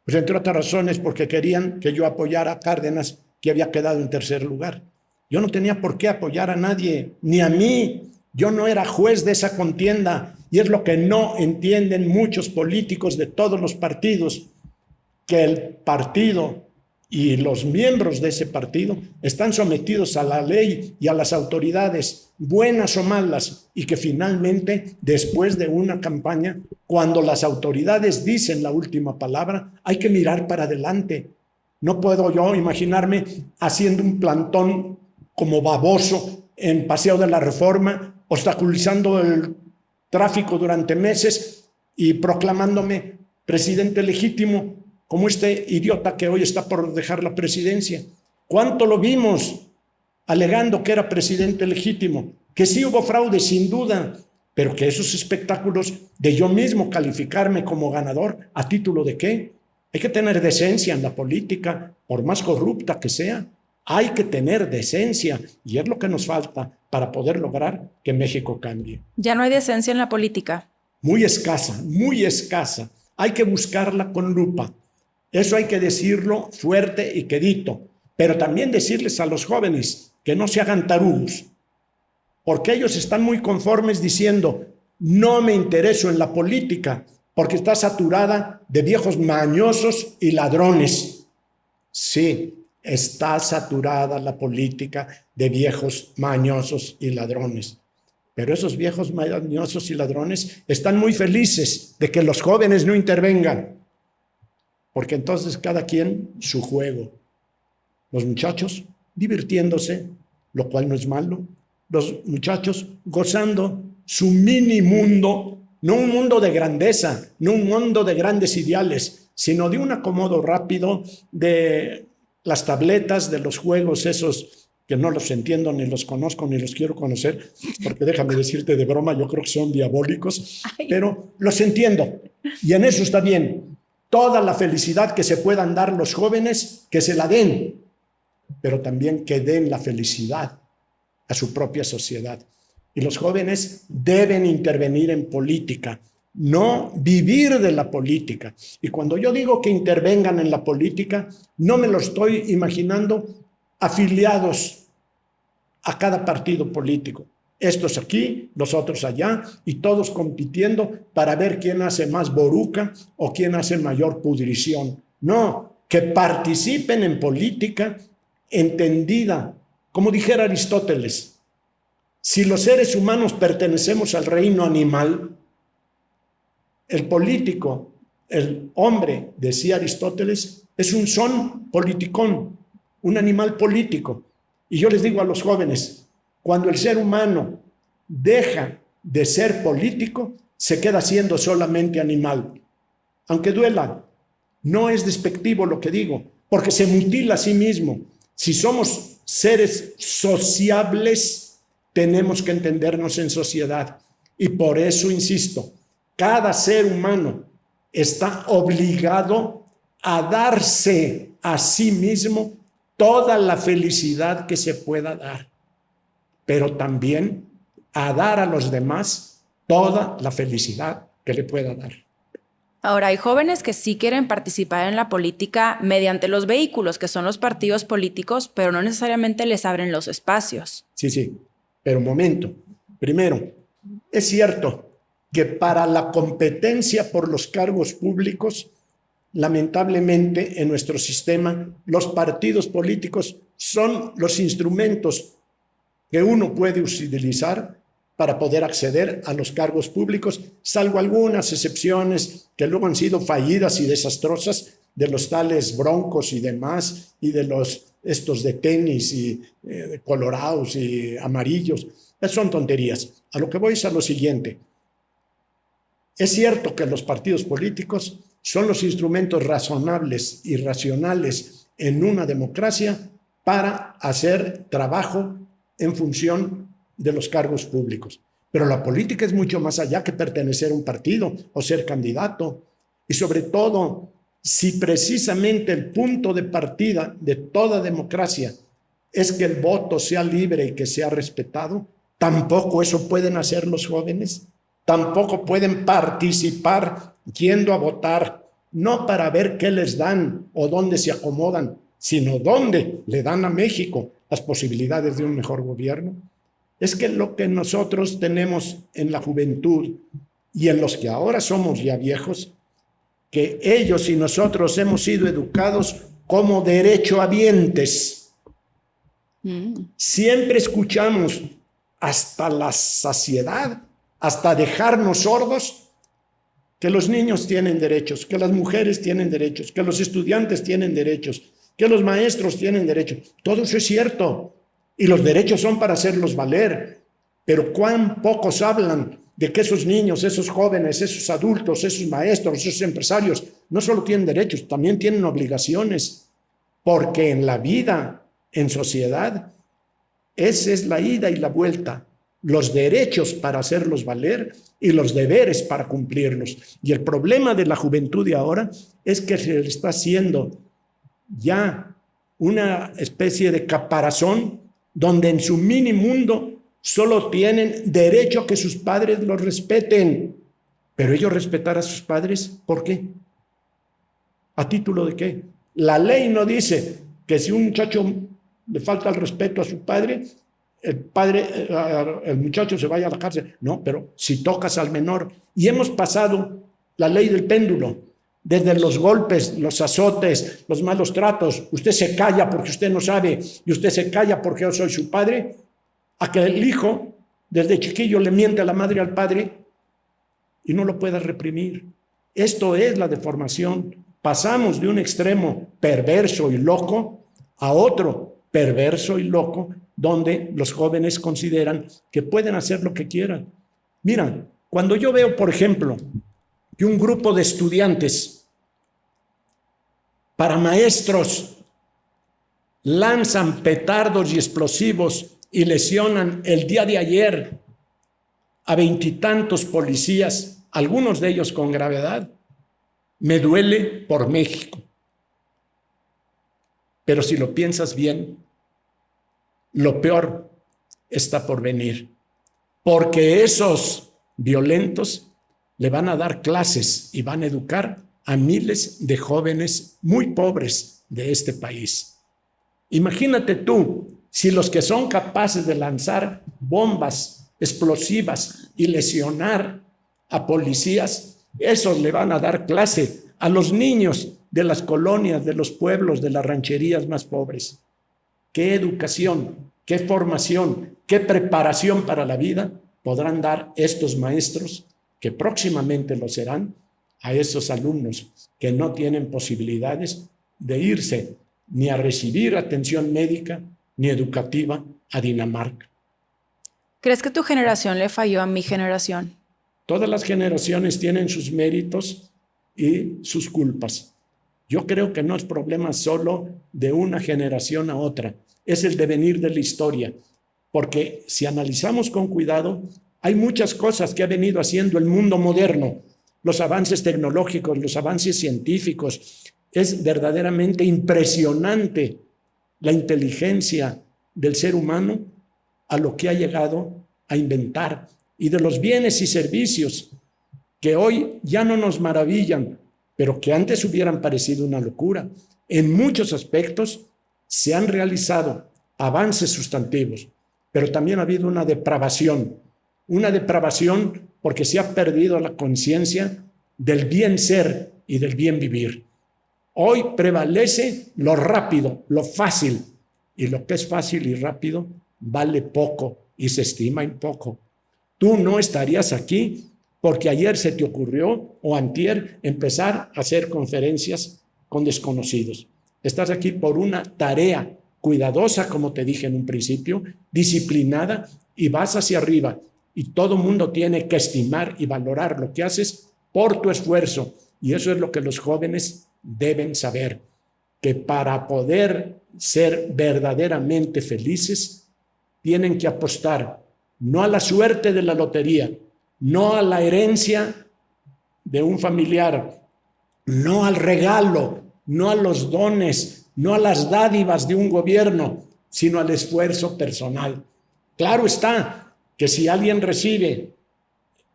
Pues entre otras razones porque querían que yo apoyara a Cárdenas, que había quedado en tercer lugar. Yo no tenía por qué apoyar a nadie, ni a mí. Yo no era juez de esa contienda, y es lo que no entienden muchos políticos de todos los partidos, que el partido y los miembros de ese partido están sometidos a la ley y a las autoridades, buenas o malas, y que finalmente, después de una campaña, cuando las autoridades dicen la última palabra, hay que mirar para adelante. No puedo yo imaginarme haciendo un plantón como baboso en Paseo de la Reforma, obstaculizando el tráfico durante meses y proclamándome presidente legítimo, como este idiota que hoy está por dejar la presidencia. ¿Cuánto lo vimos alegando que era presidente legítimo? Que sí hubo fraude, sin duda, pero que esos espectáculos de yo mismo calificarme como ganador, ¿a título de qué? Hay que tener decencia en la política, por más corrupta que sea. Hay que tener decencia, y es lo que nos falta para poder lograr que México cambie. Ya no hay decencia en la política. Muy escasa, muy escasa. Hay que buscarla con lupa. Eso hay que decirlo fuerte y quedito, pero también decirles a los jóvenes que no se hagan tarugos, porque ellos están muy conformes diciendo, no me intereso en la política, porque está saturada de viejos mañosos y ladrones. Sí, está saturada la política de viejos mañosos y ladrones. Pero esos viejos mañosos y ladrones están muy felices de que los jóvenes no intervengan, porque entonces cada quien su juego. Los muchachos divirtiéndose, lo cual no es malo. Los muchachos gozando su mini mundo, no un mundo de grandeza, no un mundo de grandes ideales, sino de un acomodo rápido de las tabletas, de los juegos esos que no los entiendo, ni los conozco, ni los quiero conocer, porque déjame decirte de broma, yo creo que son diabólicos, pero los entiendo, y en eso está bien. Toda la felicidad que se puedan dar los jóvenes, que se la den, pero también que den la felicidad a su propia sociedad. Y los jóvenes deben intervenir en política, no vivir de la política. Y cuando yo digo que intervengan en la política, no me lo estoy imaginando afiliados a cada partido político. Estos aquí, los otros allá, y todos compitiendo para ver quién hace más boruca o quién hace mayor pudrición. No, que participen en política entendida. Como dijera Aristóteles, si los seres humanos pertenecemos al reino animal, el político, el hombre, decía Aristóteles, es un son politicón, un animal político. Y yo les digo a los jóvenes, cuando el ser humano deja de ser político, se queda siendo solamente animal. Aunque duela, no es despectivo lo que digo, porque se mutila a sí mismo. Si somos seres sociables, tenemos que entendernos en sociedad. Y por eso insisto, cada ser humano está obligado a darse a sí mismo toda la felicidad que se pueda dar, pero también a dar a los demás toda la felicidad que le pueda dar. Ahora, hay jóvenes que sí quieren participar en la política mediante los vehículos, que son los partidos políticos, pero no necesariamente les abren los espacios. Sí, pero un momento. Primero, es cierto que para la competencia por los cargos públicos, lamentablemente en nuestro sistema, los partidos políticos son los instrumentos que uno puede utilizar para poder acceder a los cargos públicos, salvo algunas excepciones que luego han sido fallidas y desastrosas, de los tales Broncos y demás, y de los estos de tenis y colorados y amarillos. Son tonterías. A lo que voy es a lo siguiente. Es cierto que los partidos políticos son los instrumentos razonables y racionales en una democracia para hacer trabajo en función de los cargos públicos. Pero la política es mucho más allá que pertenecer a un partido o ser candidato. Y sobre todo, si precisamente el punto de partida de toda democracia es que el voto sea libre y que sea respetado, tampoco eso pueden hacer los jóvenes. Tampoco pueden participar yendo a votar, no para ver qué les dan o dónde se acomodan, sino dónde le dan a México las posibilidades de un mejor gobierno. Es que lo que nosotros tenemos en la juventud y en los que ahora somos ya viejos, que ellos y nosotros hemos sido educados como derechohabientes. Siempre escuchamos hasta la saciedad, hasta dejarnos sordos, que los niños tienen derechos, que las mujeres tienen derechos, que los estudiantes tienen derechos, que los maestros tienen derechos. Todo eso es cierto. Y los derechos son para hacerlos valer. Pero cuán pocos hablan de que esos niños, esos jóvenes, esos adultos, esos maestros, esos empresarios, no solo tienen derechos, también tienen obligaciones. Porque en la vida, en sociedad, esa es la ida y la vuelta. Los derechos para hacerlos valer y los deberes para cumplirlos. Y el problema de la juventud de ahora es que se le está haciendo ya una especie de caparazón donde en su mini mundo solo tienen derecho a que sus padres los respeten. Pero ellos respetar a sus padres, ¿por qué? ¿A título de qué? La ley no dice que si un muchacho le falta el respeto a su padre, el muchacho se vaya a la cárcel. No, pero si tocas al menor. Y hemos pasado la ley del péndulo, desde los golpes, los azotes, los malos tratos, usted se calla porque usted no sabe y usted se calla porque yo soy su padre, a que el hijo desde chiquillo le miente a la madre y al padre y no lo pueda reprimir. Esto es la deformación. Pasamos de un extremo perverso y loco a otro perverso y loco, donde los jóvenes consideran que pueden hacer lo que quieran. Mira, cuando yo veo, por ejemplo, que un grupo de estudiantes para maestros lanzan petardos y explosivos y lesionan el día de ayer a 20 y tantos policías, algunos de ellos con gravedad, me duele por México. Pero si lo piensas bien, lo peor está por venir, porque esos violentos le van a dar clases y van a educar a miles de jóvenes muy pobres de este país. Imagínate tú, si los que son capaces de lanzar bombas explosivas y lesionar a policías, esos le van a dar clase a los niños de las colonias, de los pueblos, de las rancherías más pobres. ¿Qué educación, qué formación, qué preparación para la vida podrán dar estos maestros, que próximamente lo serán, a esos alumnos que no tienen posibilidades de irse ni a recibir atención médica ni educativa a Dinamarca? ¿Crees que tu generación le falló a mi generación? Todas las generaciones tienen sus méritos y sus culpas. Yo creo que no es problema solo de una generación a otra, es el devenir de la historia, porque si analizamos con cuidado, hay muchas cosas que ha venido haciendo el mundo moderno, los avances tecnológicos, los avances científicos. Es verdaderamente impresionante la inteligencia del ser humano a lo que ha llegado a inventar, y de los bienes y servicios que hoy ya no nos maravillan, pero que antes hubieran parecido una locura. En muchos aspectos se han realizado avances sustantivos, pero también ha habido una depravación porque se ha perdido la conciencia del bien ser y del bien vivir. Hoy prevalece lo rápido, lo fácil, y lo que es fácil y rápido vale poco y se estima en poco. Tú no estarías aquí porque ayer se te ocurrió o antier empezar a hacer conferencias con desconocidos. Estás aquí por una tarea cuidadosa, como te dije en un principio, disciplinada, y vas hacia arriba. Y todo mundo tiene que estimar y valorar lo que haces por tu esfuerzo. Y eso es lo que los jóvenes deben saber, que para poder ser verdaderamente felices tienen que apostar no a la suerte de la lotería, no a la herencia de un familiar, no al regalo, no a los dones, no a las dádivas de un gobierno, sino al esfuerzo personal. Claro está que si alguien recibe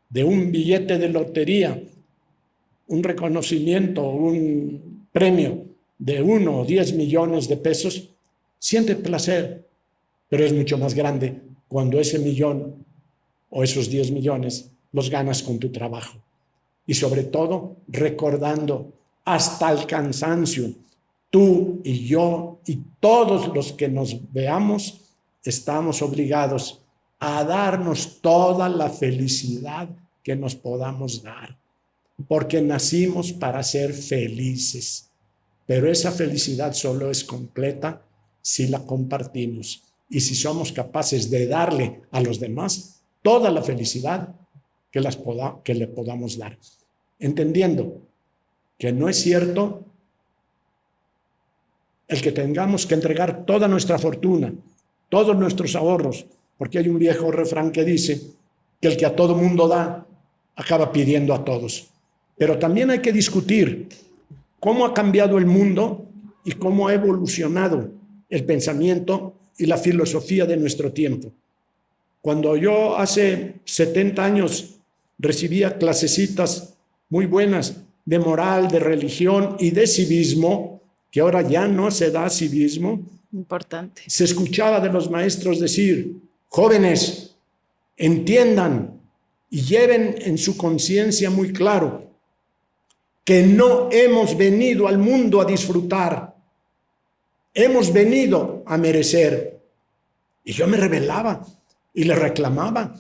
de un billete de lotería un reconocimiento, un premio de 1 o 10 millones de pesos, siente placer, pero es mucho más grande cuando ese millón o esos 10 millones los ganas con tu trabajo. Y sobre todo, recordando hasta el cansancio, tú y yo y todos los que nos veamos, estamos obligados a darnos toda la felicidad que nos podamos dar, porque nacimos para ser felices, pero esa felicidad solo es completa si la compartimos y si somos capaces de darle a los demás toda la felicidad que le podamos dar, entendiendo que no es cierto el que tengamos que entregar toda nuestra fortuna, todos nuestros ahorros, porque hay un viejo refrán que dice que el que a todo mundo da, acaba pidiendo a todos. Pero también hay que discutir cómo ha cambiado el mundo y cómo ha evolucionado el pensamiento y la filosofía de nuestro tiempo. Cuando yo hace 70 años recibía clasecitas muy buenas de moral, de religión y de civismo, que ahora ya no se da civismo, Importante. se escuchaba de los maestros decir: jóvenes, entiendan y lleven en su conciencia muy claro que no hemos venido al mundo a disfrutar, hemos venido a merecer. Y yo me rebelaba y le reclamaba.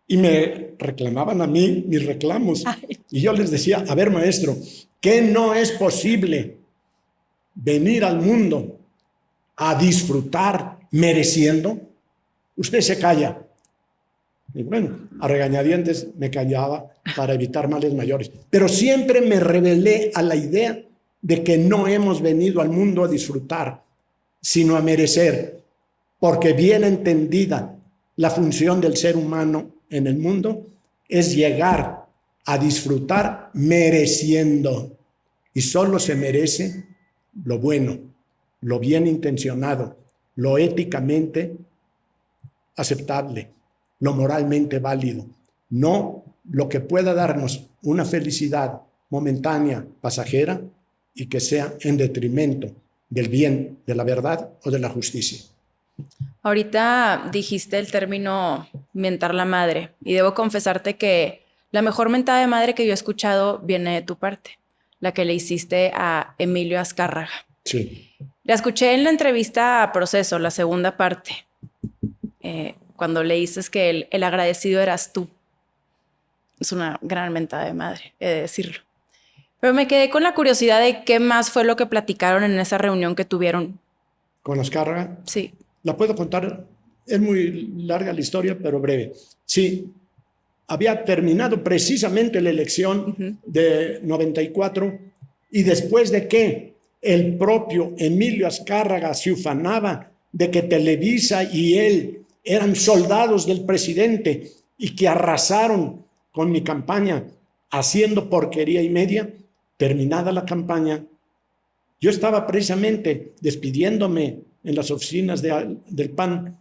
Y me reclamaban a mí mis reclamos. Y yo les decía: a ver, maestro, ¿qué no es posible venir al mundo a disfrutar mereciendo? Usted se calla. Y bueno, a regañadientes me callaba para evitar males mayores. Pero siempre me rebelé a la idea de que no hemos venido al mundo a disfrutar, sino a merecer, porque bien entendida la función del ser humano en el mundo es llegar a disfrutar mereciendo. Y solo se merece lo bueno, lo bien intencionado, lo éticamente aceptable, lo moralmente válido, no lo que pueda darnos una felicidad momentánea, pasajera, y que sea en detrimento del bien, de la verdad o de la justicia. Ahorita dijiste el término mentar la madre y debo confesarte que la mejor mentada de madre que yo he escuchado viene de tu parte, la que le hiciste a Emilio Azcárraga. Sí. La escuché en la entrevista a Proceso, la segunda parte, cuando le dices que el agradecido eras tú. Es una gran mentada de madre, he de decirlo. Pero me quedé con la curiosidad de qué más fue lo que platicaron en esa reunión que tuvieron. ¿Con Azcárraga? Sí. La puedo contar, es muy larga la historia, pero breve. Sí, había terminado precisamente la elección de 94 y después de que el propio Emilio Azcárraga se ufanaba de que Televisa y él eran soldados del presidente y que arrasaron con mi campaña haciendo porquería y media, terminada la campaña, yo estaba precisamente despidiéndome en las oficinas del PAN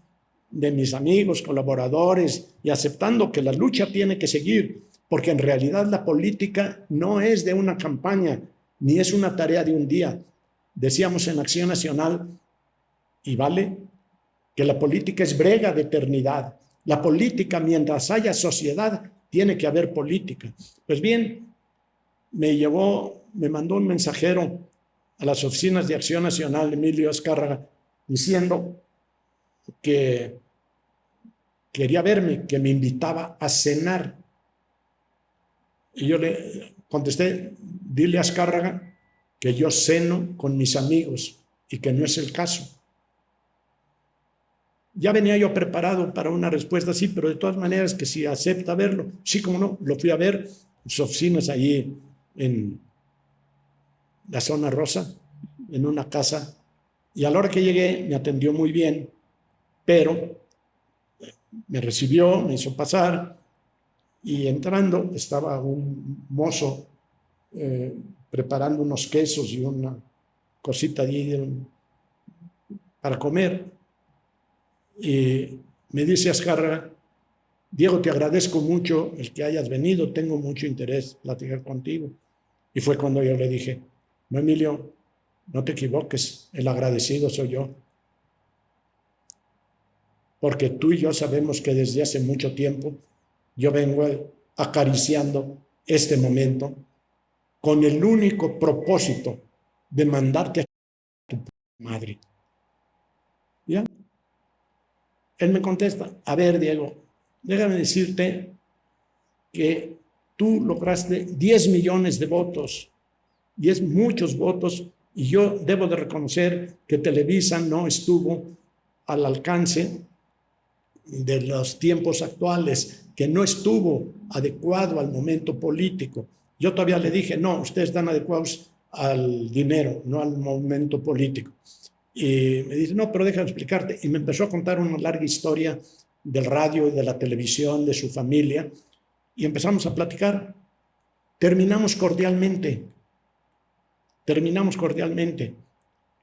de mis amigos, colaboradores, y aceptando que la lucha tiene que seguir, porque en realidad la política no es de una campaña, ni es una tarea de un día. Decíamos en Acción Nacional, y vale, que la política es brega de eternidad. La política, mientras haya sociedad, tiene que haber política. Pues bien, me mandó un mensajero a las oficinas de Acción Nacional, Emilio Azcárraga, diciendo que quería verme, que me invitaba a cenar. Y yo le contesté: dile a Azcárraga que yo ceno con mis amigos y que no es el caso. Ya venía yo preparado para una respuesta así, pero de todas maneras que si acepta verlo, sí, como no, lo fui a ver, sus oficinas allí en la zona rosa, en una casa, y a la hora que llegué me atendió muy bien, pero me recibió, me hizo pasar, y entrando estaba un mozo preparando unos quesos y una cosita allí para comer. Y me dice Azcárraga: Diego, te agradezco mucho el que hayas venido, tengo mucho interés en platicar contigo. Y fue cuando yo le dije: no, Emilio, no te equivoques, el agradecido soy yo. Porque tú y yo sabemos que desde hace mucho tiempo yo vengo acariciando este momento con el único propósito de mandarte a tu madre. ¿Ya? Él me contesta: a ver, Diego, déjame decirte que tú lograste 10 millones de votos, y es muchos votos, y yo debo de reconocer que Televisa no estuvo al alcance de los tiempos actuales, que no estuvo adecuado al momento político. Yo todavía le dije: no, ustedes están adecuados al dinero, no al momento político. Y me dice: no, pero déjame explicarte. Y me empezó a contar una larga historia del radio, de la televisión, de su familia, y empezamos a platicar. Terminamos cordialmente,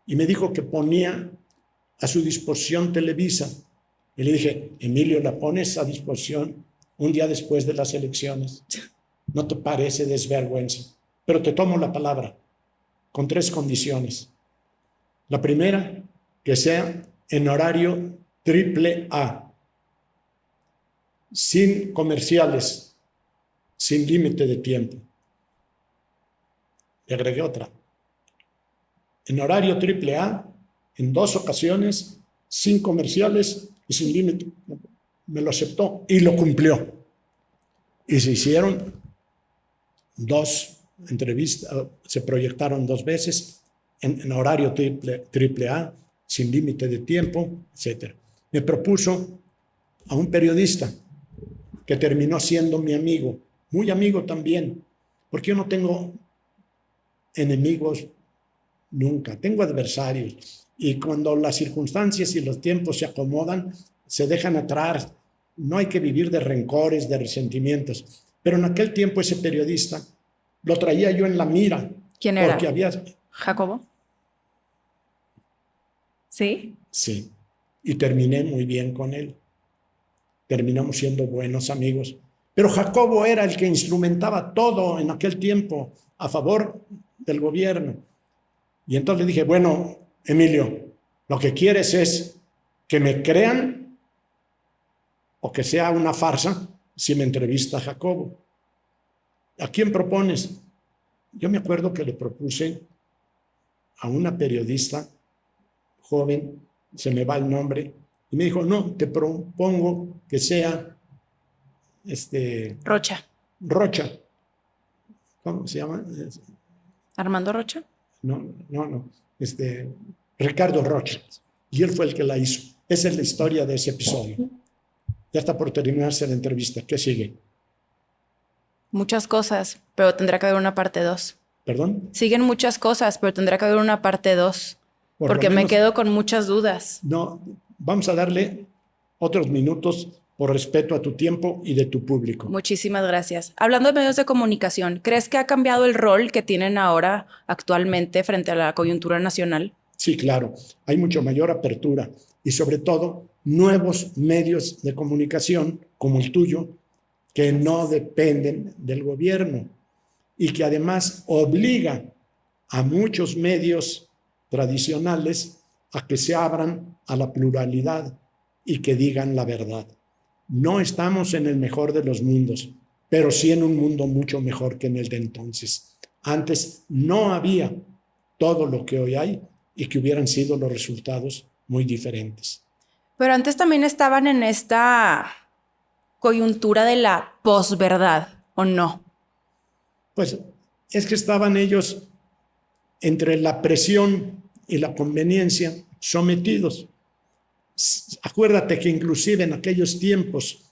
y me dijo que ponía a su disposición Televisa. Y le dije: Emilio, la pones a disposición un día después de las elecciones. ¿No te parece desvergüenza? Pero te tomo la palabra, con 3 condiciones. La primera, que sea en horario AAA, sin comerciales, sin límite de tiempo. Le agregué otra: en horario AAA, en 2 ocasiones, sin comerciales y sin límite. Me lo aceptó y lo cumplió. Y se hicieron 2 entrevistas, se proyectaron 2 veces en horario AAA, sin límite de tiempo, etc. Me propuso a un periodista que terminó siendo mi amigo, muy amigo también, porque yo no tengo enemigos nunca, tengo adversarios, y cuando las circunstancias y los tiempos se acomodan, se dejan atrás. No hay que vivir de rencores, de resentimientos. Pero en aquel tiempo ese periodista lo traía yo en la mira. ¿Quién porque era? había... ¿Jacobo? ¿Sí? Sí, y terminé muy bien con él. Terminamos siendo buenos amigos. Pero Jacobo era el que instrumentaba todo en aquel tiempo a favor del gobierno. Y entonces le dije: bueno, Emilio, lo que quieres es que me crean o que sea una farsa si me entrevista Jacobo. ¿A quién propones? Yo me acuerdo que le propuse a una periodista joven, se me va el nombre, y me dijo: no, te propongo que sea Rocha. Rocha. ¿Cómo se llama? ¿Armando Rocha? No. Ricardo Rocha. Y él fue el que la hizo. Esa es la historia de ese episodio. Ya está por terminarse la entrevista. ¿Qué sigue? Muchas cosas, pero tendrá que haber una parte 2. ¿Perdón? Siguen muchas cosas, pero tendrá que haber una parte 2. Por Porque lo me menos, quedo con muchas dudas. no, vamos a darle otros minutos por respeto a tu tiempo y de tu público. Muchísimas gracias. Hablando de medios de comunicación, ¿crees que ha cambiado el rol que tienen ahora actualmente frente a la coyuntura nacional? Sí, claro. Hay mucho mayor apertura y sobre todo nuevos medios de comunicación como el tuyo, que no dependen del gobierno y que además obliga a muchos medios tradicionales a que se abran a la pluralidad y que digan la verdad. No estamos en el mejor de los mundos, pero sí en un mundo mucho mejor que en el de entonces. Antes no había todo lo que hoy hay y que hubieran sido los resultados muy diferentes. Pero antes también estaban en esta coyuntura de la posverdad, ¿o no? Pues es que estaban ellos entre la presión y la conveniencia sometidos. Acuérdate que inclusive en aquellos tiempos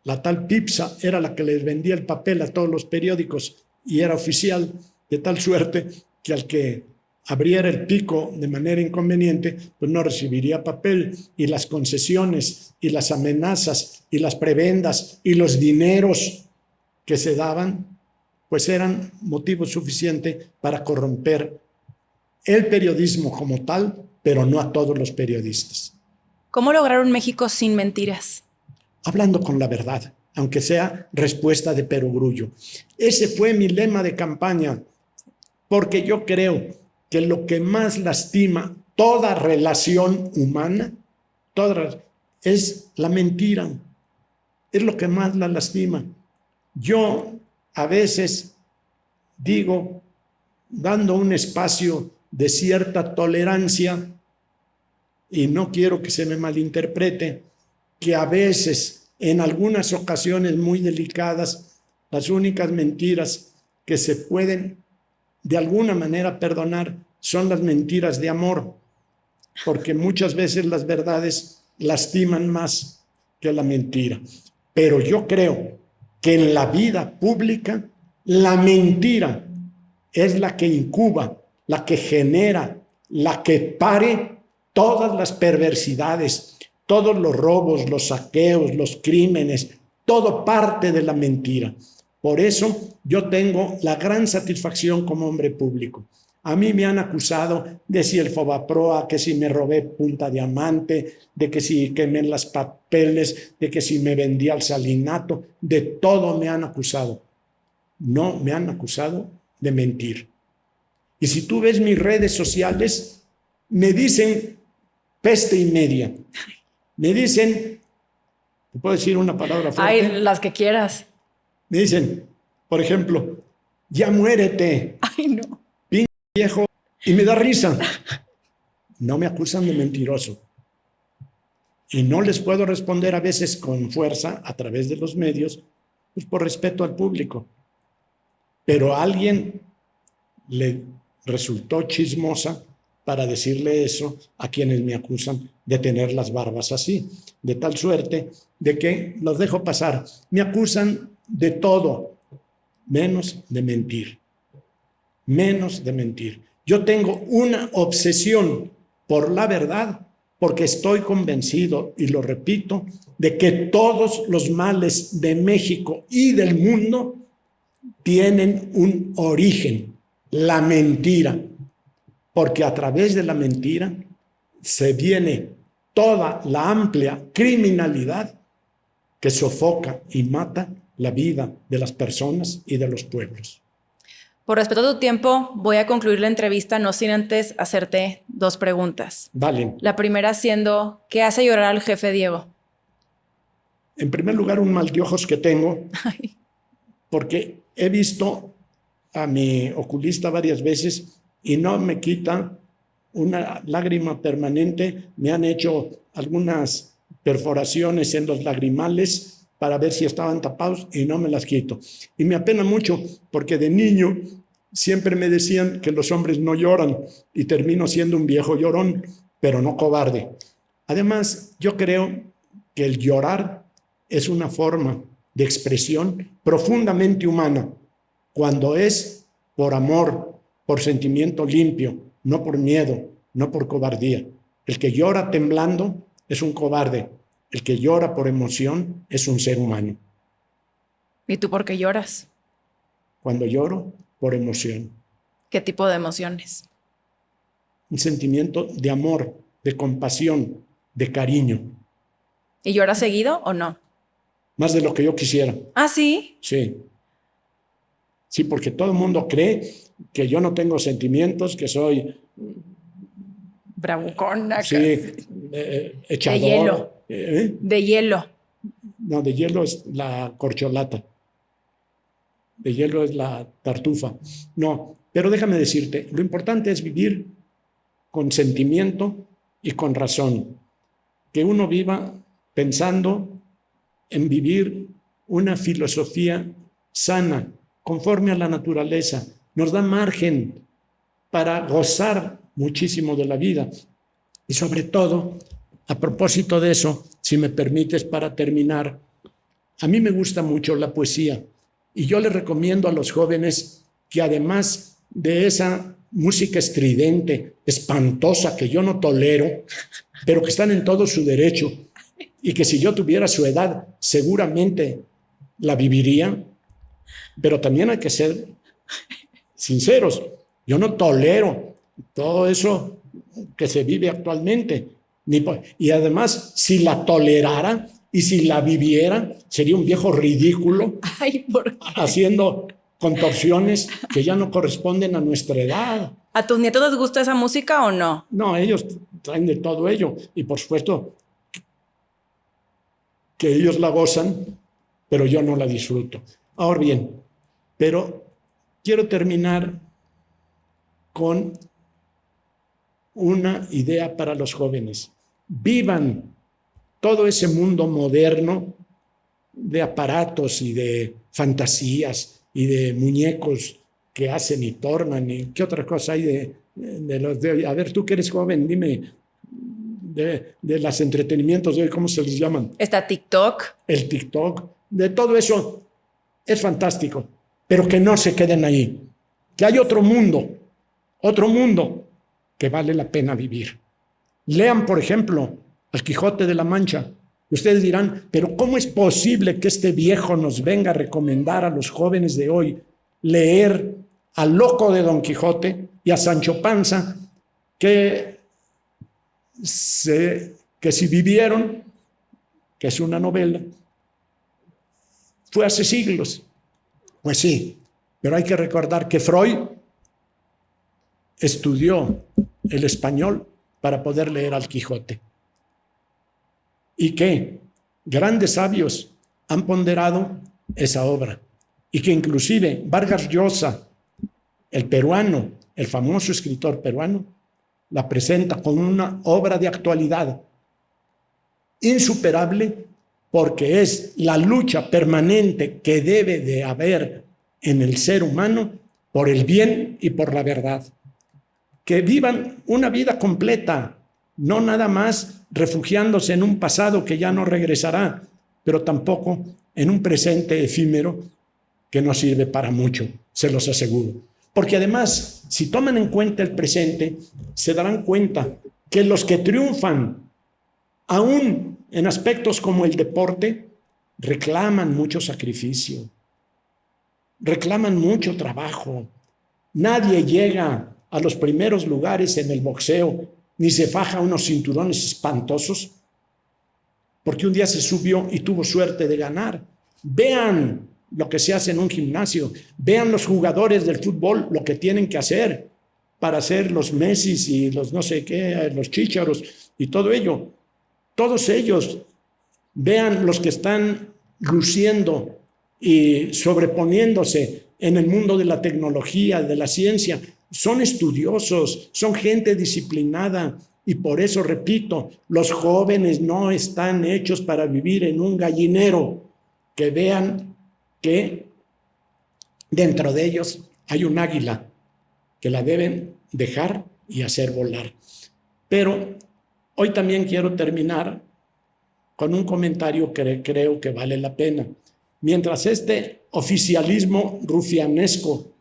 la tal Pipsa era la que les vendía el papel a todos los periódicos y era oficial, de tal suerte que al que abriera el pico de manera inconveniente, pues no recibiría papel, y las concesiones y las amenazas y las prebendas y los dineros que se daban, pues eran motivo suficiente para corromper el periodismo como tal, pero no a todos los periodistas. ¿Cómo lograr un México sin mentiras? Hablando con la verdad, aunque sea respuesta de perogrullo. Ese fue mi lema de campaña, porque yo creo que lo que más lastima toda relación humana, es la mentira. Es lo que más la lastima. Yo a veces digo, dando un espacio de cierta tolerancia, y no quiero que se me malinterprete, que a veces, en algunas ocasiones muy delicadas, las únicas mentiras que se pueden de alguna manera perdonar son las mentiras de amor, porque muchas veces las verdades lastiman más que la mentira. Pero yo creo que en la vida pública la mentira es la que incuba, la que genera, la que pare todas las perversidades, todos los robos, los saqueos, los crímenes, todo parte de la mentira. Por eso yo tengo la gran satisfacción como hombre público. A mí me han acusado de si el Fobaproa, que si me robé Punta Diamante, de que si quemé las papeles, de que si me vendí al salinato, de todo me han acusado. No me han acusado de mentir. Y si tú ves mis redes sociales, me dicen peste y media. Me dicen, ¿te puedo decir una palabra fuerte? Ay, las que quieras. Me dicen, por ejemplo, ya muérete, Ay, no. pinche viejo, y me da risa. No me acusan de mentiroso. Y no les puedo responder a veces con fuerza a través de los medios, pues por respeto al público. Pero a alguien le resultó chismosa para decirle eso a quienes me acusan de tener las barbas así, de tal suerte de que los dejo pasar. Me acusan de todo, menos de mentir. Menos de mentir. Yo tengo una obsesión por la verdad, porque estoy convencido, y lo repito, de que todos los males de México y del mundo tienen un origen, la mentira, porque a través de la mentira se viene toda la amplia criminalidad que sofoca y mata la vida de las personas y de los pueblos. Por respeto a tu tiempo, voy a concluir la entrevista no sin antes hacerte 2 preguntas. Vale. La primera siendo, ¿qué hace llorar al jefe Diego? En primer lugar, un mal de ojos que tengo, Ay. porque he visto a mi oculista varias veces y no me quita una lágrima permanente. Me han hecho algunas perforaciones en los lagrimales para ver si estaban tapados y no me las quito. Y me apena mucho porque de niño siempre me decían que los hombres no lloran y termino siendo un viejo llorón, pero no cobarde. Además, yo creo que el llorar es una forma de expresión profundamente humana, cuando es por amor, por sentimiento limpio, no por miedo, no por cobardía. El que llora temblando es un cobarde. El que llora por emoción es un ser humano. ¿Y tú por qué lloras? Cuando lloro, por emoción. ¿Qué tipo de emociones? Un sentimiento de amor, de compasión, de cariño. ¿Y lloras seguido o no? Más de lo que yo quisiera. ¿Ah, sí? Sí. Sí, porque todo el mundo cree que yo no tengo sentimientos, que soy... Bravucona. Sí, echador. De hielo. De hielo. No, de hielo es la corcholata. De hielo es la tartufa. No, pero déjame decirte, lo importante es vivir con sentimiento y con razón. Que uno viva pensando en vivir una filosofía sana, conforme a la naturaleza. Nos da margen para gozar muchísimo de la vida. Y sobre todo, a propósito de eso, si me permites para terminar, a mí me gusta mucho la poesía y yo le recomiendo a los jóvenes que además de esa música estridente, espantosa, que yo no tolero, pero que están en todo su derecho y que si yo tuviera su edad seguramente la viviría, pero también hay que ser sinceros. Yo no tolero todo eso que se vive actualmente. Y además, si la tolerara y si la viviera, sería un viejo ridículo. Ay, ¿por qué? Haciendo contorsiones que ya no corresponden a nuestra edad. ¿A tus nietos les gusta esa música o no? No, ellos traen de todo ello y por supuesto que ellos la gozan, pero yo no la disfruto. Ahora bien, pero quiero terminar con una idea para los jóvenes. Vivan todo ese mundo moderno de aparatos y de fantasías y de muñecos que hacen y tornan y qué otra cosa hay de los de, a ver, tú que eres joven, dime de los entretenimientos de hoy, ¿cómo se les llaman? Está TikTok. El TikTok, de todo eso es fantástico, pero que no se queden ahí, que hay otro mundo que vale la pena vivir. Lean, por ejemplo, al Quijote de la Mancha. Ustedes dirán, pero ¿cómo es posible que este viejo nos venga a recomendar a los jóvenes de hoy leer al loco de Don Quijote y a Sancho Panza, que si vivieron, que es una novela, fue hace siglos? Pues sí, pero hay que recordar que Freud estudió el español para poder leer al Quijote. Y que grandes sabios han ponderado esa obra. Y que inclusive Vargas Llosa, el peruano, el famoso escritor peruano, la presenta como una obra de actualidad insuperable porque es la lucha permanente que debe de haber en el ser humano por el bien y por la verdad. Que vivan una vida completa, no nada más refugiándose en un pasado que ya no regresará, pero tampoco en un presente efímero que no sirve para mucho, se los aseguro. Porque además, si toman en cuenta el presente, se darán cuenta que los que triunfan, aún en aspectos como el deporte, reclaman mucho sacrificio, reclaman mucho trabajo. Nadie llega a los primeros lugares en el boxeo, ni se faja unos cinturones espantosos, porque un día se subió y tuvo suerte de ganar. Vean lo que se hace en un gimnasio, vean los jugadores del fútbol lo que tienen que hacer para ser los Messis y los no sé qué, los Chícharos y todo ello. Todos ellos, vean los que están luciendo y sobreponiéndose en el mundo de la tecnología, de la ciencia. Son estudiosos, son gente disciplinada y por eso, repito, los jóvenes no están hechos para vivir en un gallinero. Que vean que dentro de ellos hay un águila que la deben dejar y hacer volar. Pero hoy también quiero terminar con un comentario que creo que vale la pena. Mientras este oficialismo rufianesco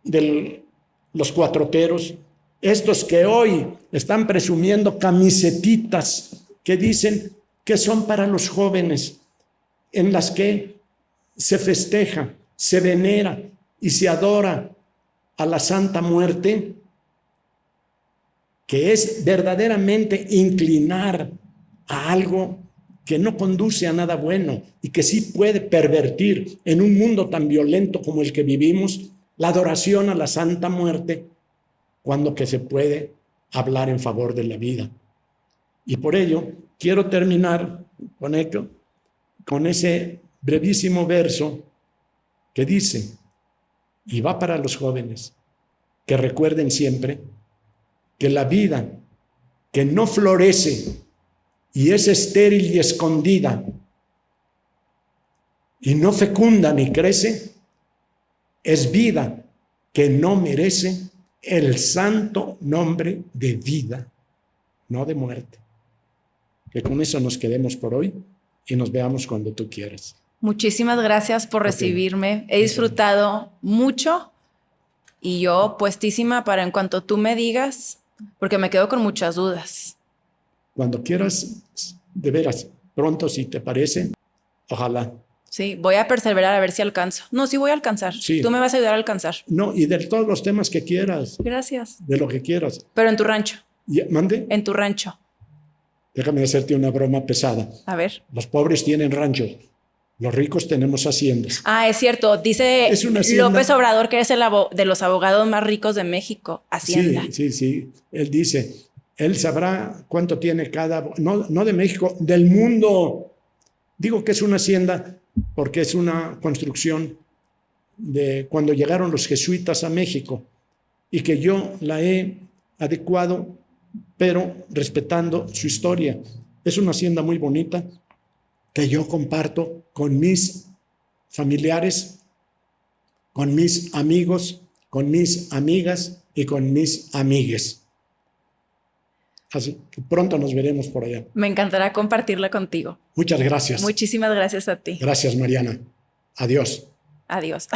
de los cuatroteros, estos que hoy están presumiendo camisetitas que dicen que son para los jóvenes, en las que se festeja, se venera y se adora a la Santa Muerte, que es verdaderamente inclinar a algo que no conduce a nada bueno y que sí puede pervertir en un mundo tan violento como el que vivimos, la adoración a la Santa Muerte, cuando que se puede hablar en favor de la vida. Y por ello quiero terminar con ese brevísimo verso que dice, y va para los jóvenes, que recuerden siempre que la vida que no florece y es estéril y escondida y no fecunda ni crece, es vida que no merece el santo nombre de vida, no de muerte. Que con eso nos quedemos por hoy y nos veamos cuando tú quieras. Muchísimas gracias por recibirme. He disfrutado mucho Y yo puestísima para en cuanto tú me digas, porque me quedo con muchas dudas. Cuando quieras, de veras, pronto, si te parece, ojalá. Sí, voy a perseverar a ver si alcanzo. No, sí voy a alcanzar. Sí. Tú me vas a ayudar a alcanzar. No, y de todos los temas que quieras, Gracias. de lo que quieras. Pero en tu rancho. Mande, En tu rancho. déjame hacerte una broma pesada. A ver. Los pobres tienen rancho, los ricos tenemos haciendas. Ah, es cierto. Dice Es una hacienda. López Obrador que es el de los abogados más ricos de México. Hacienda. Sí. Él dice, él sabrá cuánto tiene cada, no de México, del mundo. Digo que es una hacienda porque es una construcción de cuando llegaron los jesuitas a México y que yo la he adecuado, pero respetando su historia. Es una hacienda muy bonita que yo comparto con mis familiares, con mis amigos, con mis amigas y con mis amigues. Así que pronto nos veremos por allá. Me encantará compartirla contigo. Muchas gracias. Muchísimas gracias a ti. Gracias, Mariana. Adiós. Adiós.